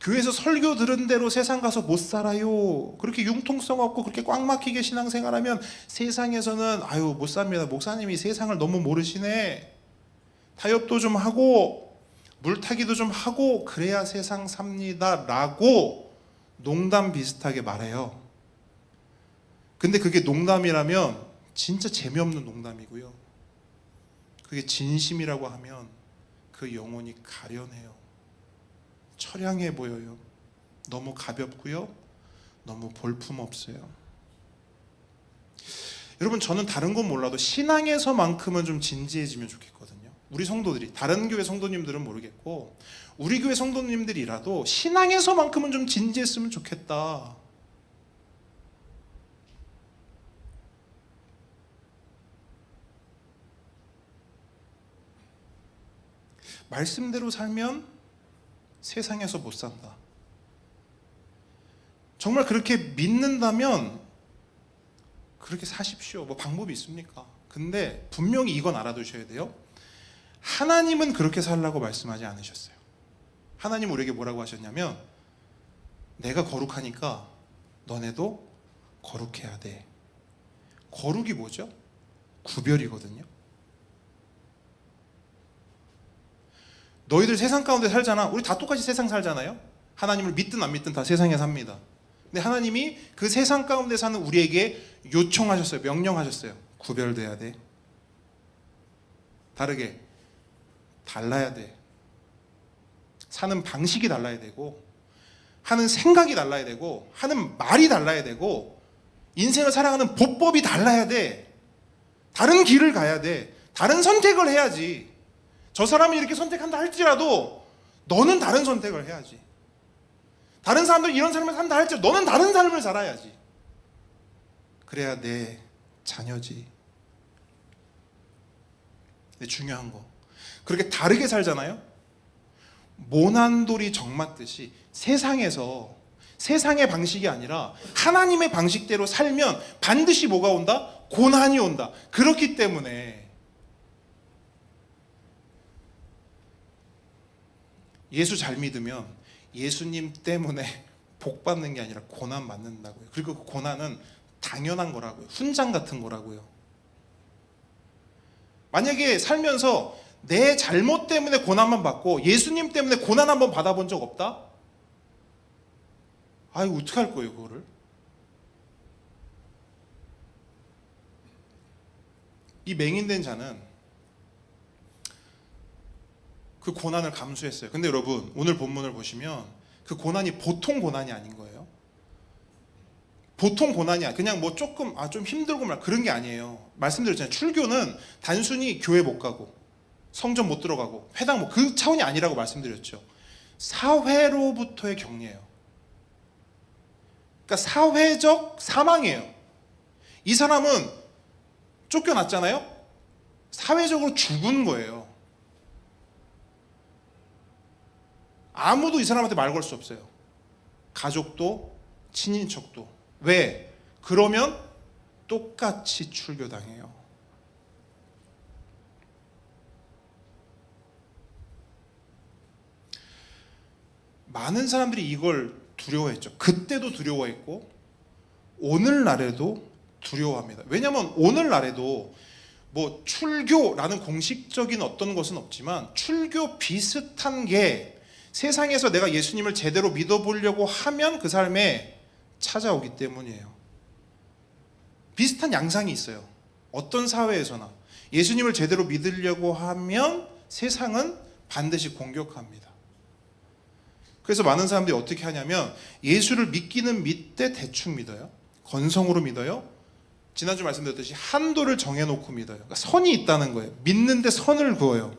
교회에서 설교 들은 대로 세상 가서 못 살아요. 그렇게 융통성 없고 그렇게 꽉 막히게 신앙생활하면 세상에서는 아유 못 삽니다. 목사님이 세상을 너무 모르시네. 타협도 좀 하고 물타기도 좀 하고 그래야 세상 삽니다 라고 농담 비슷하게 말해요. 근데 그게 농담이라면 진짜 재미없는 농담이고요. 그게 진심이라고 하면 그 영혼이 가련해요. 처량해 보여요. 너무 가볍고요. 너무 볼품없어요. 여러분, 저는 다른 건 몰라도 신앙에서만큼은 좀 진지해지면 좋겠거든요. 우리 성도들이, 다른 교회 성도님들은 모르겠고 우리 교회 성도님들이라도 신앙에서만큼은 좀 진지했으면 좋겠다. 말씀대로 살면 세상에서 못 산다. 정말 그렇게 믿는다면 그렇게 사십시오. 뭐 방법이 있습니까? 근데 분명히 이건 알아두셔야 돼요. 하나님은 그렇게 살라고 말씀하지 않으셨어요. 하나님 우리에게 뭐라고 하셨냐면 내가 거룩하니까 너네도 거룩해야 돼. 거룩이 뭐죠? 구별이거든요. 너희들 세상 가운데 살잖아. 우리 다 똑같이 세상 살잖아요. 하나님을 믿든 안 믿든 다 세상에 삽니다. 근데 하나님이 그 세상 가운데 사는 우리에게 요청하셨어요. 명령하셨어요. 구별돼야 돼. 다르게 달라야 돼. 사는 방식이 달라야 되고 하는 생각이 달라야 되고 하는 말이 달라야 되고 인생을 살아가는 보법이 달라야 돼. 다른 길을 가야 돼. 다른 선택을 해야지. 저 사람이 이렇게 선택한다 할지라도 너는 다른 선택을 해야지. 다른 사람들이 이런 삶을 산다 할지라도 너는 다른 삶을 살아야지. 그래야 내 자녀지. 근데 중요한 거, 그렇게 다르게 살잖아요. 모난돌이 정맞듯이 세상에서 세상의 방식이 아니라 하나님의 방식대로 살면 반드시 뭐가 온다? 고난이 온다. 그렇기 때문에 예수 잘 믿으면 예수님 때문에 복 받는 게 아니라 고난 받는다고요. 그리고 그 고난은 당연한 거라고요. 훈장 같은 거라고요. 만약에 살면서 내 잘못 때문에 고난만 받고 예수님 때문에 고난 한번 받아본 적 없다? 아이고 어떻게 할 거예요 그거를? 이 맹인된 자는 그 고난을 감수했어요. 근데 여러분 오늘 본문을 보시면 그 고난이 보통 고난이 아닌 거예요. 보통 고난이 그냥 뭐 조금 좀 힘들고 말 그런 게 아니에요. 말씀드렸잖아요. 출교는 단순히 교회 못 가고 성전 못 들어가고 회당 뭐 그 차원이 아니라고 말씀드렸죠. 사회로부터의 격리예요. 그러니까 사회적 사망이에요. 이 사람은 쫓겨났잖아요. 사회적으로 죽은 거예요. 아무도 이 사람한테 말 걸 수 없어요. 가족도 친인척도. 왜? 그러면 똑같이 출교당해요. 많은 사람들이 이걸 두려워했죠. 그때도 두려워했고 오늘날에도 두려워합니다. 왜냐하면 오늘날에도 뭐 출교라는 공식적인 어떤 것은 없지만 출교 비슷한 게 세상에서 내가 예수님을 제대로 믿어보려고 하면 그 삶에 찾아오기 때문이에요. 비슷한 양상이 있어요. 어떤 사회에서나 예수님을 제대로 믿으려고 하면 세상은 반드시 공격합니다. 그래서 많은 사람들이 어떻게 하냐면 예수를 믿기는 믿되 대충 믿어요. 건성으로 믿어요. 지난주 말씀드렸듯이 한도를 정해놓고 믿어요. 그러니까 선이 있다는 거예요. 믿는데 선을 그어요.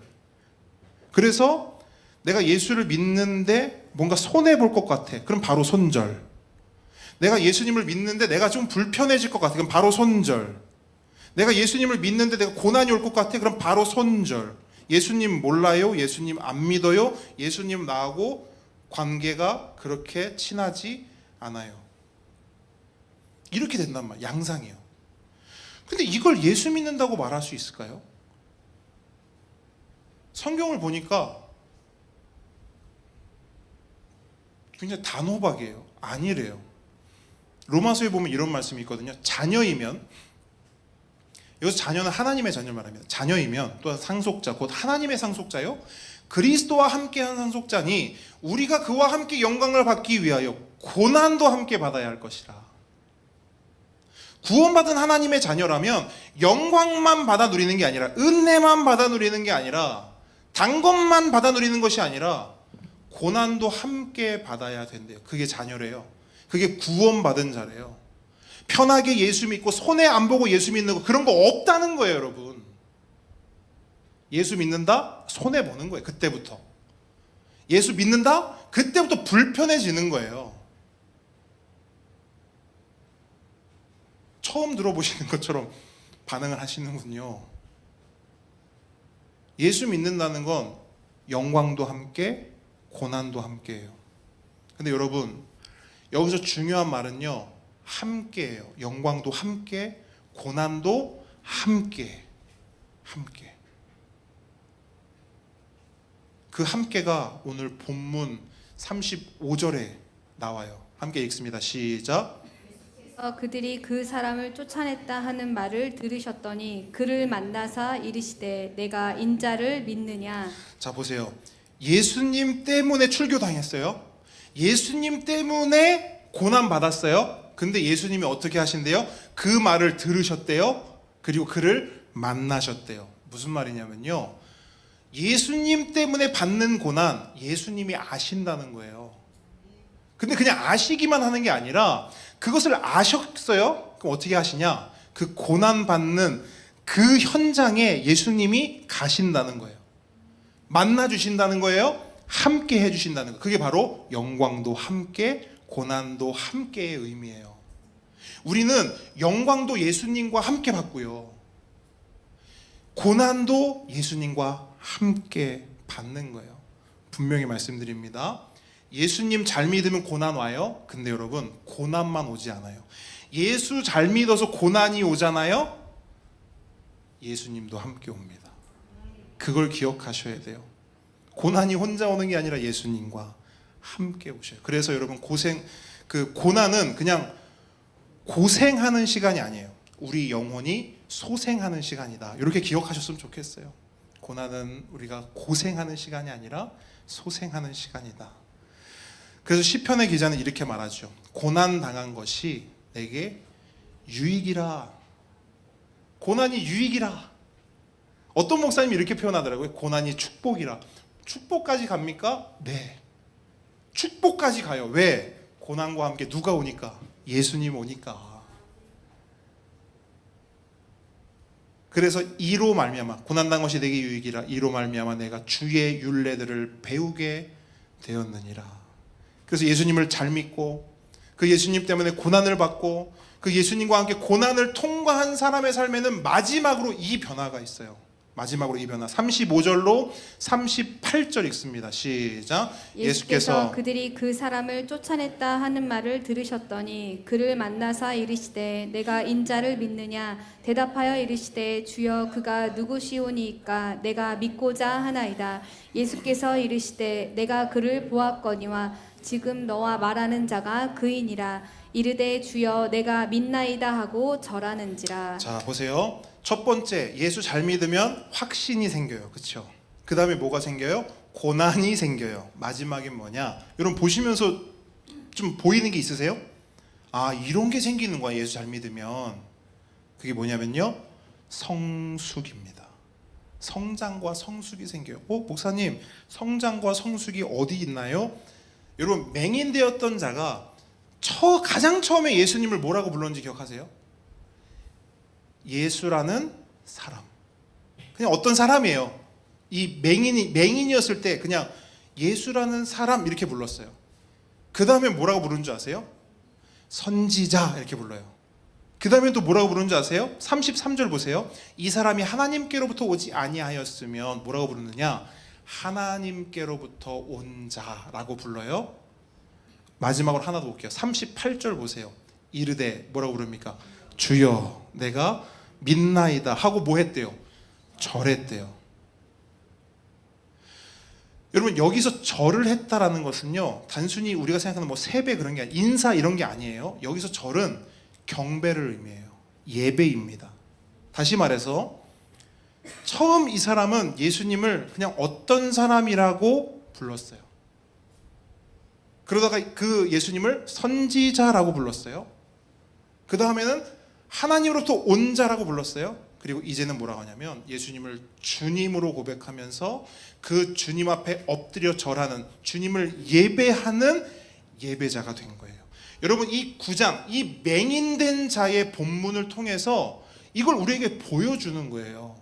그래서 내가 예수를 믿는데 뭔가 손해볼 것 같아. 그럼 바로 손절. 내가 예수님을 믿는데 내가 좀 불편해질 것 같아. 그럼 바로 손절. 내가 예수님을 믿는데 내가 고난이 올 것 같아. 그럼 바로 손절. 예수님 몰라요? 예수님 안 믿어요? 예수님 나하고 관계가 그렇게 친하지 않아요. 이렇게 된단 말이에요. 양상이에요. 근데 이걸 예수 믿는다고 말할 수 있을까요? 성경을 보니까 굉장히 단호박이에요. 아니래요. 로마서에 보면 이런 말씀이 있거든요. 자녀이면, 여기서 자녀는 하나님의 자녀를 말합니다. 자녀이면, 또한 상속자, 곧 하나님의 상속자요, 그리스도와 함께한 상속자니 우리가 그와 함께 영광을 받기 위하여 고난도 함께 받아야 할 것이라. 구원받은 하나님의 자녀라면 영광만 받아 누리는 게 아니라, 은혜만 받아 누리는 게 아니라, 단 것만 받아 누리는 것이 아니라 고난도 함께 받아야 된대요. 그게 자녀래요. 그게 구원받은 자래요. 편하게 예수 믿고 손해 안 보고 예수 믿는 거, 그런 거 없다는 거예요, 여러분. 예수 믿는다? 손해 보는 거예요. 그때부터. 예수 믿는다? 그때부터 불편해지는 거예요. 처음 들어보시는 것처럼 반응을 하시는군요. 예수 믿는다는 건 영광도 함께, 고난도 함께예요. 근데 여러분, 여기서 중요한 말은요, 함께예요. 영광도 함께, 고난도 함께. 함께. 그 함께가 오늘 본문 35절에 나와요. 함께 읽습니다. 시작. 그들이 그 사람을 쫓아냈다 하는 말을 들으셨더니 그를 만나사 이르시되 내가 인자를 믿느냐. 자, 보세요. 예수님 때문에 출교당했어요. 예수님 때문에 고난받았어요. 근데 예수님이 어떻게 하신대요? 그 말을 들으셨대요. 그리고 그를 만나셨대요. 무슨 말이냐면요, 예수님 때문에 받는 고난, 예수님이 아신다는 거예요. 근데 그냥 아시기만 하는 게 아니라 그것을 아셨어요? 그럼 어떻게 하시냐? 그 고난받는 그 현장에 예수님이 가신다는 거예요. 만나주신다는 거예요. 함께 해주신다는 거예요. 그게 바로 영광도 함께, 고난도 함께의 의미예요. 우리는 영광도 예수님과 함께 받고요, 고난도 예수님과 함께 받는 거예요. 분명히 말씀드립니다. 예수님 잘 믿으면 고난 와요. 근데 여러분, 고난만 오지 않아요. 예수 잘 믿어서 고난이 오잖아요. 예수님도 함께 옵니다. 그걸 기억하셔야 돼요. 고난이 혼자 오는 게 아니라 예수님과 함께 오셔요. 그래서 여러분, 그 고난은 그냥 고생하는 시간이 아니에요. 우리 영혼이 소생하는 시간이다. 이렇게 기억하셨으면 좋겠어요. 고난은 우리가 고생하는 시간이 아니라 소생하는 시간이다. 그래서 시편의 기자는 이렇게 말하죠. 고난 당한 것이 내게 유익이라. 고난이 유익이라. 어떤 목사님이 이렇게 표현하더라고요. 고난이 축복이라. 축복까지 갑니까? 네. 축복까지 가요. 왜? 고난과 함께 누가 오니까? 예수님 오니까. 그래서 이로 말미암아, 고난당한 것이 내게 유익이라, 이로 말미암아 내가 주의 율례들을 배우게 되었느니라. 그래서 예수님을 잘 믿고 그 예수님 때문에 고난을 받고 그 예수님과 함께 고난을 통과한 사람의 삶에는 마지막으로 이 변화가 있어요. 마지막으로 이 변화. 35절로 38절 읽습니다. 시작. 예수께서 그들이 그 사람을 쫓아냈다 하는 말을 들으셨더니 그를 만나사 이르시되 내가 인자를 믿느냐. 대답하여 이르시되 주여 그가 누구시오니이까. 내가 믿고자 하나이다. 예수께서 이르시되 내가 그를 보았거니와 지금 너와 말하는 자가 그이니라. 이르되 주여 내가 믿나이다 하고 절하는지라. 자, 보세요. 첫 번째, 예수 잘 믿으면 확신이 생겨요. 그렇죠? 그 다음에 뭐가 생겨요? 고난이 생겨요. 마지막엔 뭐냐? 여러분 보시면서 좀 보이는 게 있으세요? 아, 이런 게 생기는 거야, 예수 잘 믿으면. 그게 뭐냐면요, 성숙입니다. 성장과 성숙이 생겨요. 목사님, 성장과 성숙이 어디 있나요? 여러분, 맹인되었던 자가 가장 처음에 예수님을 뭐라고 불렀는지 기억하세요? 예수라는 사람. 그냥 어떤 사람이에요. 이 맹인이었을 때 그냥 예수라는 사람 이렇게 불렀어요. 그 다음에 뭐라고 부르는 줄 아세요? 선지자 이렇게 불러요. 그 다음에 또 뭐라고 부르는 줄 아세요? 33절 보세요. 이 사람이 하나님께로부터 오지 아니하였으면 뭐라고 부르느냐? 하나님께로부터 온 자라고 불러요. 마지막으로 하나 더 볼게요. 38절 보세요. 이르되 뭐라고 부릅니까? 주여 내가 믿나이다 하고 뭐 했대요? 절했대요. 여러분, 여기서 절을 했다라는 것은요, 단순히 우리가 생각하는 뭐 세배 그런 게 아니에요. 인사 이런 게 아니에요. 여기서 절은 경배를 의미해요. 예배입니다. 다시 말해서 처음 이 사람은 예수님을 그냥 어떤 사람이라고 불렀어요. 그러다가 그 예수님을 선지자라고 불렀어요. 그 다음에는 하나님으로부터 온 자라고 불렀어요. 그리고 이제는 뭐라고 하냐면 예수님을 주님으로 고백하면서 그 주님 앞에 엎드려 절하는, 주님을 예배하는 예배자가 된 거예요. 여러분, 이 9장, 이 맹인된 자의 본문을 통해서 이걸 우리에게 보여주는 거예요.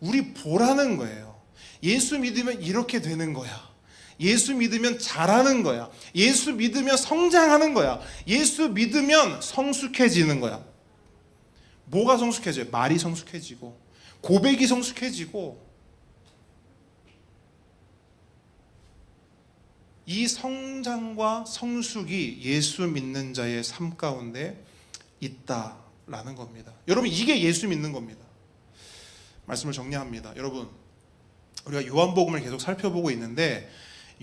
우리 보라는 거예요. 예수 믿으면 이렇게 되는 거야. 예수 믿으면 잘하는 거야. 예수 믿으면 성장하는 거야. 예수 믿으면 성숙해지는 거야. 뭐가 성숙해져요? 말이 성숙해지고, 고백이 성숙해지고, 이 성장과 성숙이 예수 믿는 자의 삶 가운데 있다라는 겁니다. 여러분, 이게 예수 믿는 겁니다. 말씀을 정리합니다. 여러분, 우리가 요한복음을 계속 살펴보고 있는데,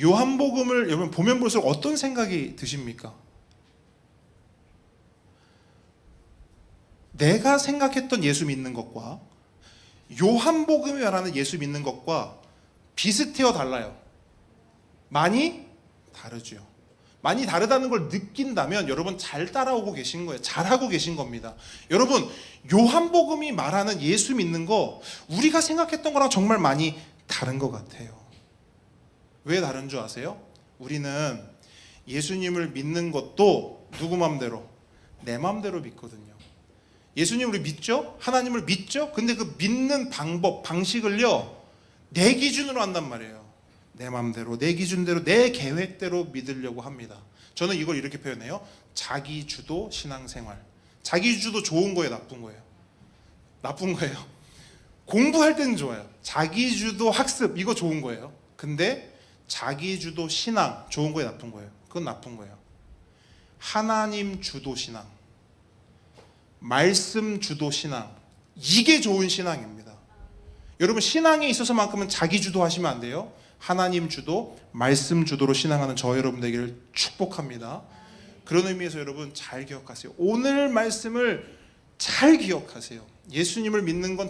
요한복음을 여러분 보면 볼수록 어떤 생각이 드십니까? 내가 생각했던 예수 믿는 것과 요한복음이 말하는 예수 믿는 것과 비슷해요, 달라요? 많이 다르죠. 많이 다르다는 걸 느낀다면 여러분 잘 따라오고 계신 거예요. 잘하고 계신 겁니다. 여러분, 요한복음이 말하는 예수 믿는 거 우리가 생각했던 거랑 정말 많이 다른 것 같아요. 왜 다른 줄 아세요? 우리는 예수님을 믿는 것도 누구 맘대로? 내 맘대로 믿거든요. 예수님을 믿죠? 하나님을 믿죠? 근데 그 믿는 방법, 방식을요, 내 기준으로 한단 말이에요. 내 맘대로, 내 기준대로, 내 계획대로 믿으려고 합니다. 저는 이걸 이렇게 표현해요. 자기주도 신앙생활. 자기주도 좋은 거예요, 나쁜 거예요? 나쁜 거예요. 공부할 때는 좋아요. 자기주도 학습, 이거 좋은 거예요. 근데 자기주도 신앙, 좋은 거예요, 나쁜 거예요? 그건 나쁜 거예요. 하나님 주도 신앙, 말씀 주도 신앙, 이게 좋은 신앙입니다. 여러분, 신앙에 있어서만큼은 자기주도 하시면 안 돼요. 하나님 주도, 말씀 주도로 신앙하는 저 여러분 되기를 축복합니다. 그런 의미에서 여러분 잘 기억하세요. 오늘 말씀을 잘 기억하세요. 예수님을 믿는 건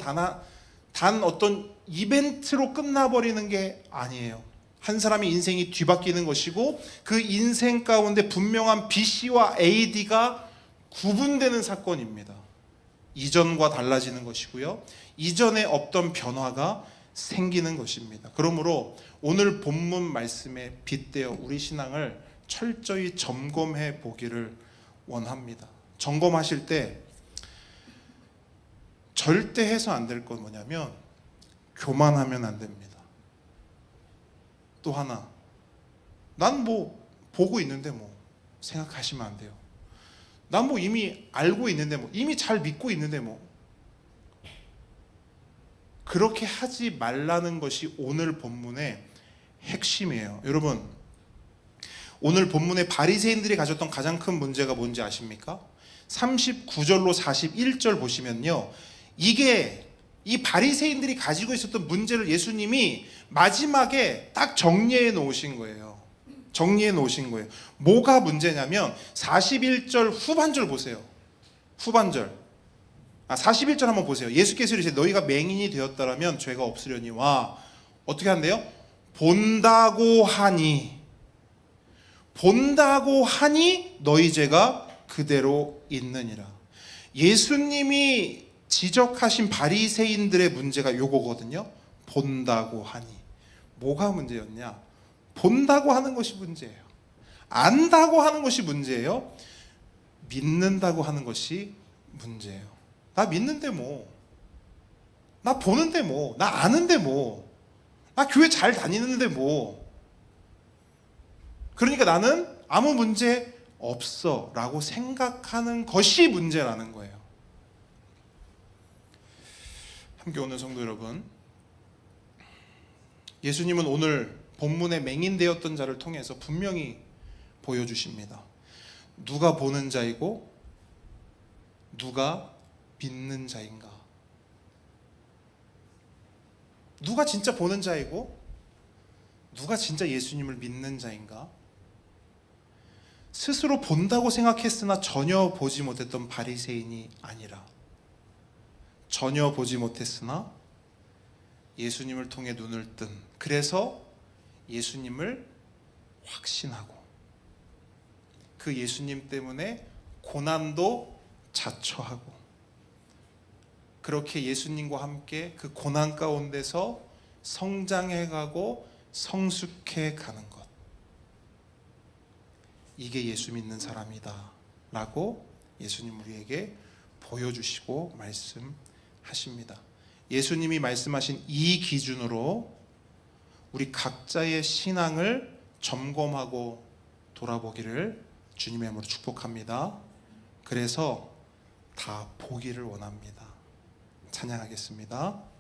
단 어떤 이벤트로 끝나버리는 게 아니에요. 한 사람의 인생이 뒤바뀌는 것이고, 그 인생 가운데 분명한 BC와 AD가 구분되는 사건입니다. 이전과 달라지는 것이고요, 이전에 없던 변화가 생기는 것입니다. 그러므로 오늘 본문 말씀에 빗대어 우리 신앙을 철저히 점검해 보기를 원합니다. 점검하실 때 절대 해서 안 될 건 뭐냐면 교만하면 안 됩니다. 또 하나, 난 뭐 보고 있는데 뭐 생각하시면 안 돼요. 난 뭐 이미 알고 있는데 뭐 이미 잘 믿고 있는데 뭐, 그렇게 하지 말라는 것이 오늘 본문의 핵심이에요. 여러분, 오늘 본문의 바리새인들이 가졌던 가장 큰 문제가 뭔지 아십니까? 39절로 41절 보시면요, 이게 이 바리새인들이 가지고 있었던 문제를 예수님이 마지막에 딱 정리해 놓으신 거예요. 정리해 놓으신 거예요. 뭐가 문제냐면 41절 후반절 보세요. 후반절. 41절 한번 보세요. 예수께서 이르시되 너희가 맹인이 되었다라면 죄가 없으려니와 어떻게 한대요? 본다고 하니 너희 죄가 그대로 있느니라. 예수님이 지적하신 바리새인들의 문제가 요거거든요. 본다고 하니. 뭐가 문제였냐? 본다고 하는 것이 문제예요. 안다고 하는 것이 문제예요. 믿는다고 하는 것이 문제예요. 나 믿는데 뭐, 나 보는데 뭐, 나 아는데 뭐, 나 교회 잘 다니는데 뭐, 그러니까 나는 아무 문제 없어 라고 생각하는 것이 문제라는 거예요. 함께 오는 성도 여러분, 예수님은 오늘 본문에 맹인되었던 자를 통해서 분명히 보여주십니다. 누가 보는 자이고 누가 믿는 자인가? 누가 진짜 보는 자이고 누가 진짜 예수님을 믿는 자인가? 스스로 본다고 생각했으나 전혀 보지 못했던 바리새인이 아니라, 전혀 보지 못했으나 예수님을 통해 눈을 뜬, 그래서 예수님을 확신하고 그 예수님 때문에 고난도 자처하고, 그렇게 예수님과 함께 그 고난 가운데서 성장해가고 성숙해 가는 것, 이게 예수 믿는 사람이다 라고 예수님 우리에게 보여주시고 말씀하십니다. 예수님이 말씀하신 이 기준으로 우리 각자의 신앙을 점검하고 돌아보기를 주님의 이름으로 축복합니다. 그래서 다 보기를 원합니다. 찬양하겠습니다.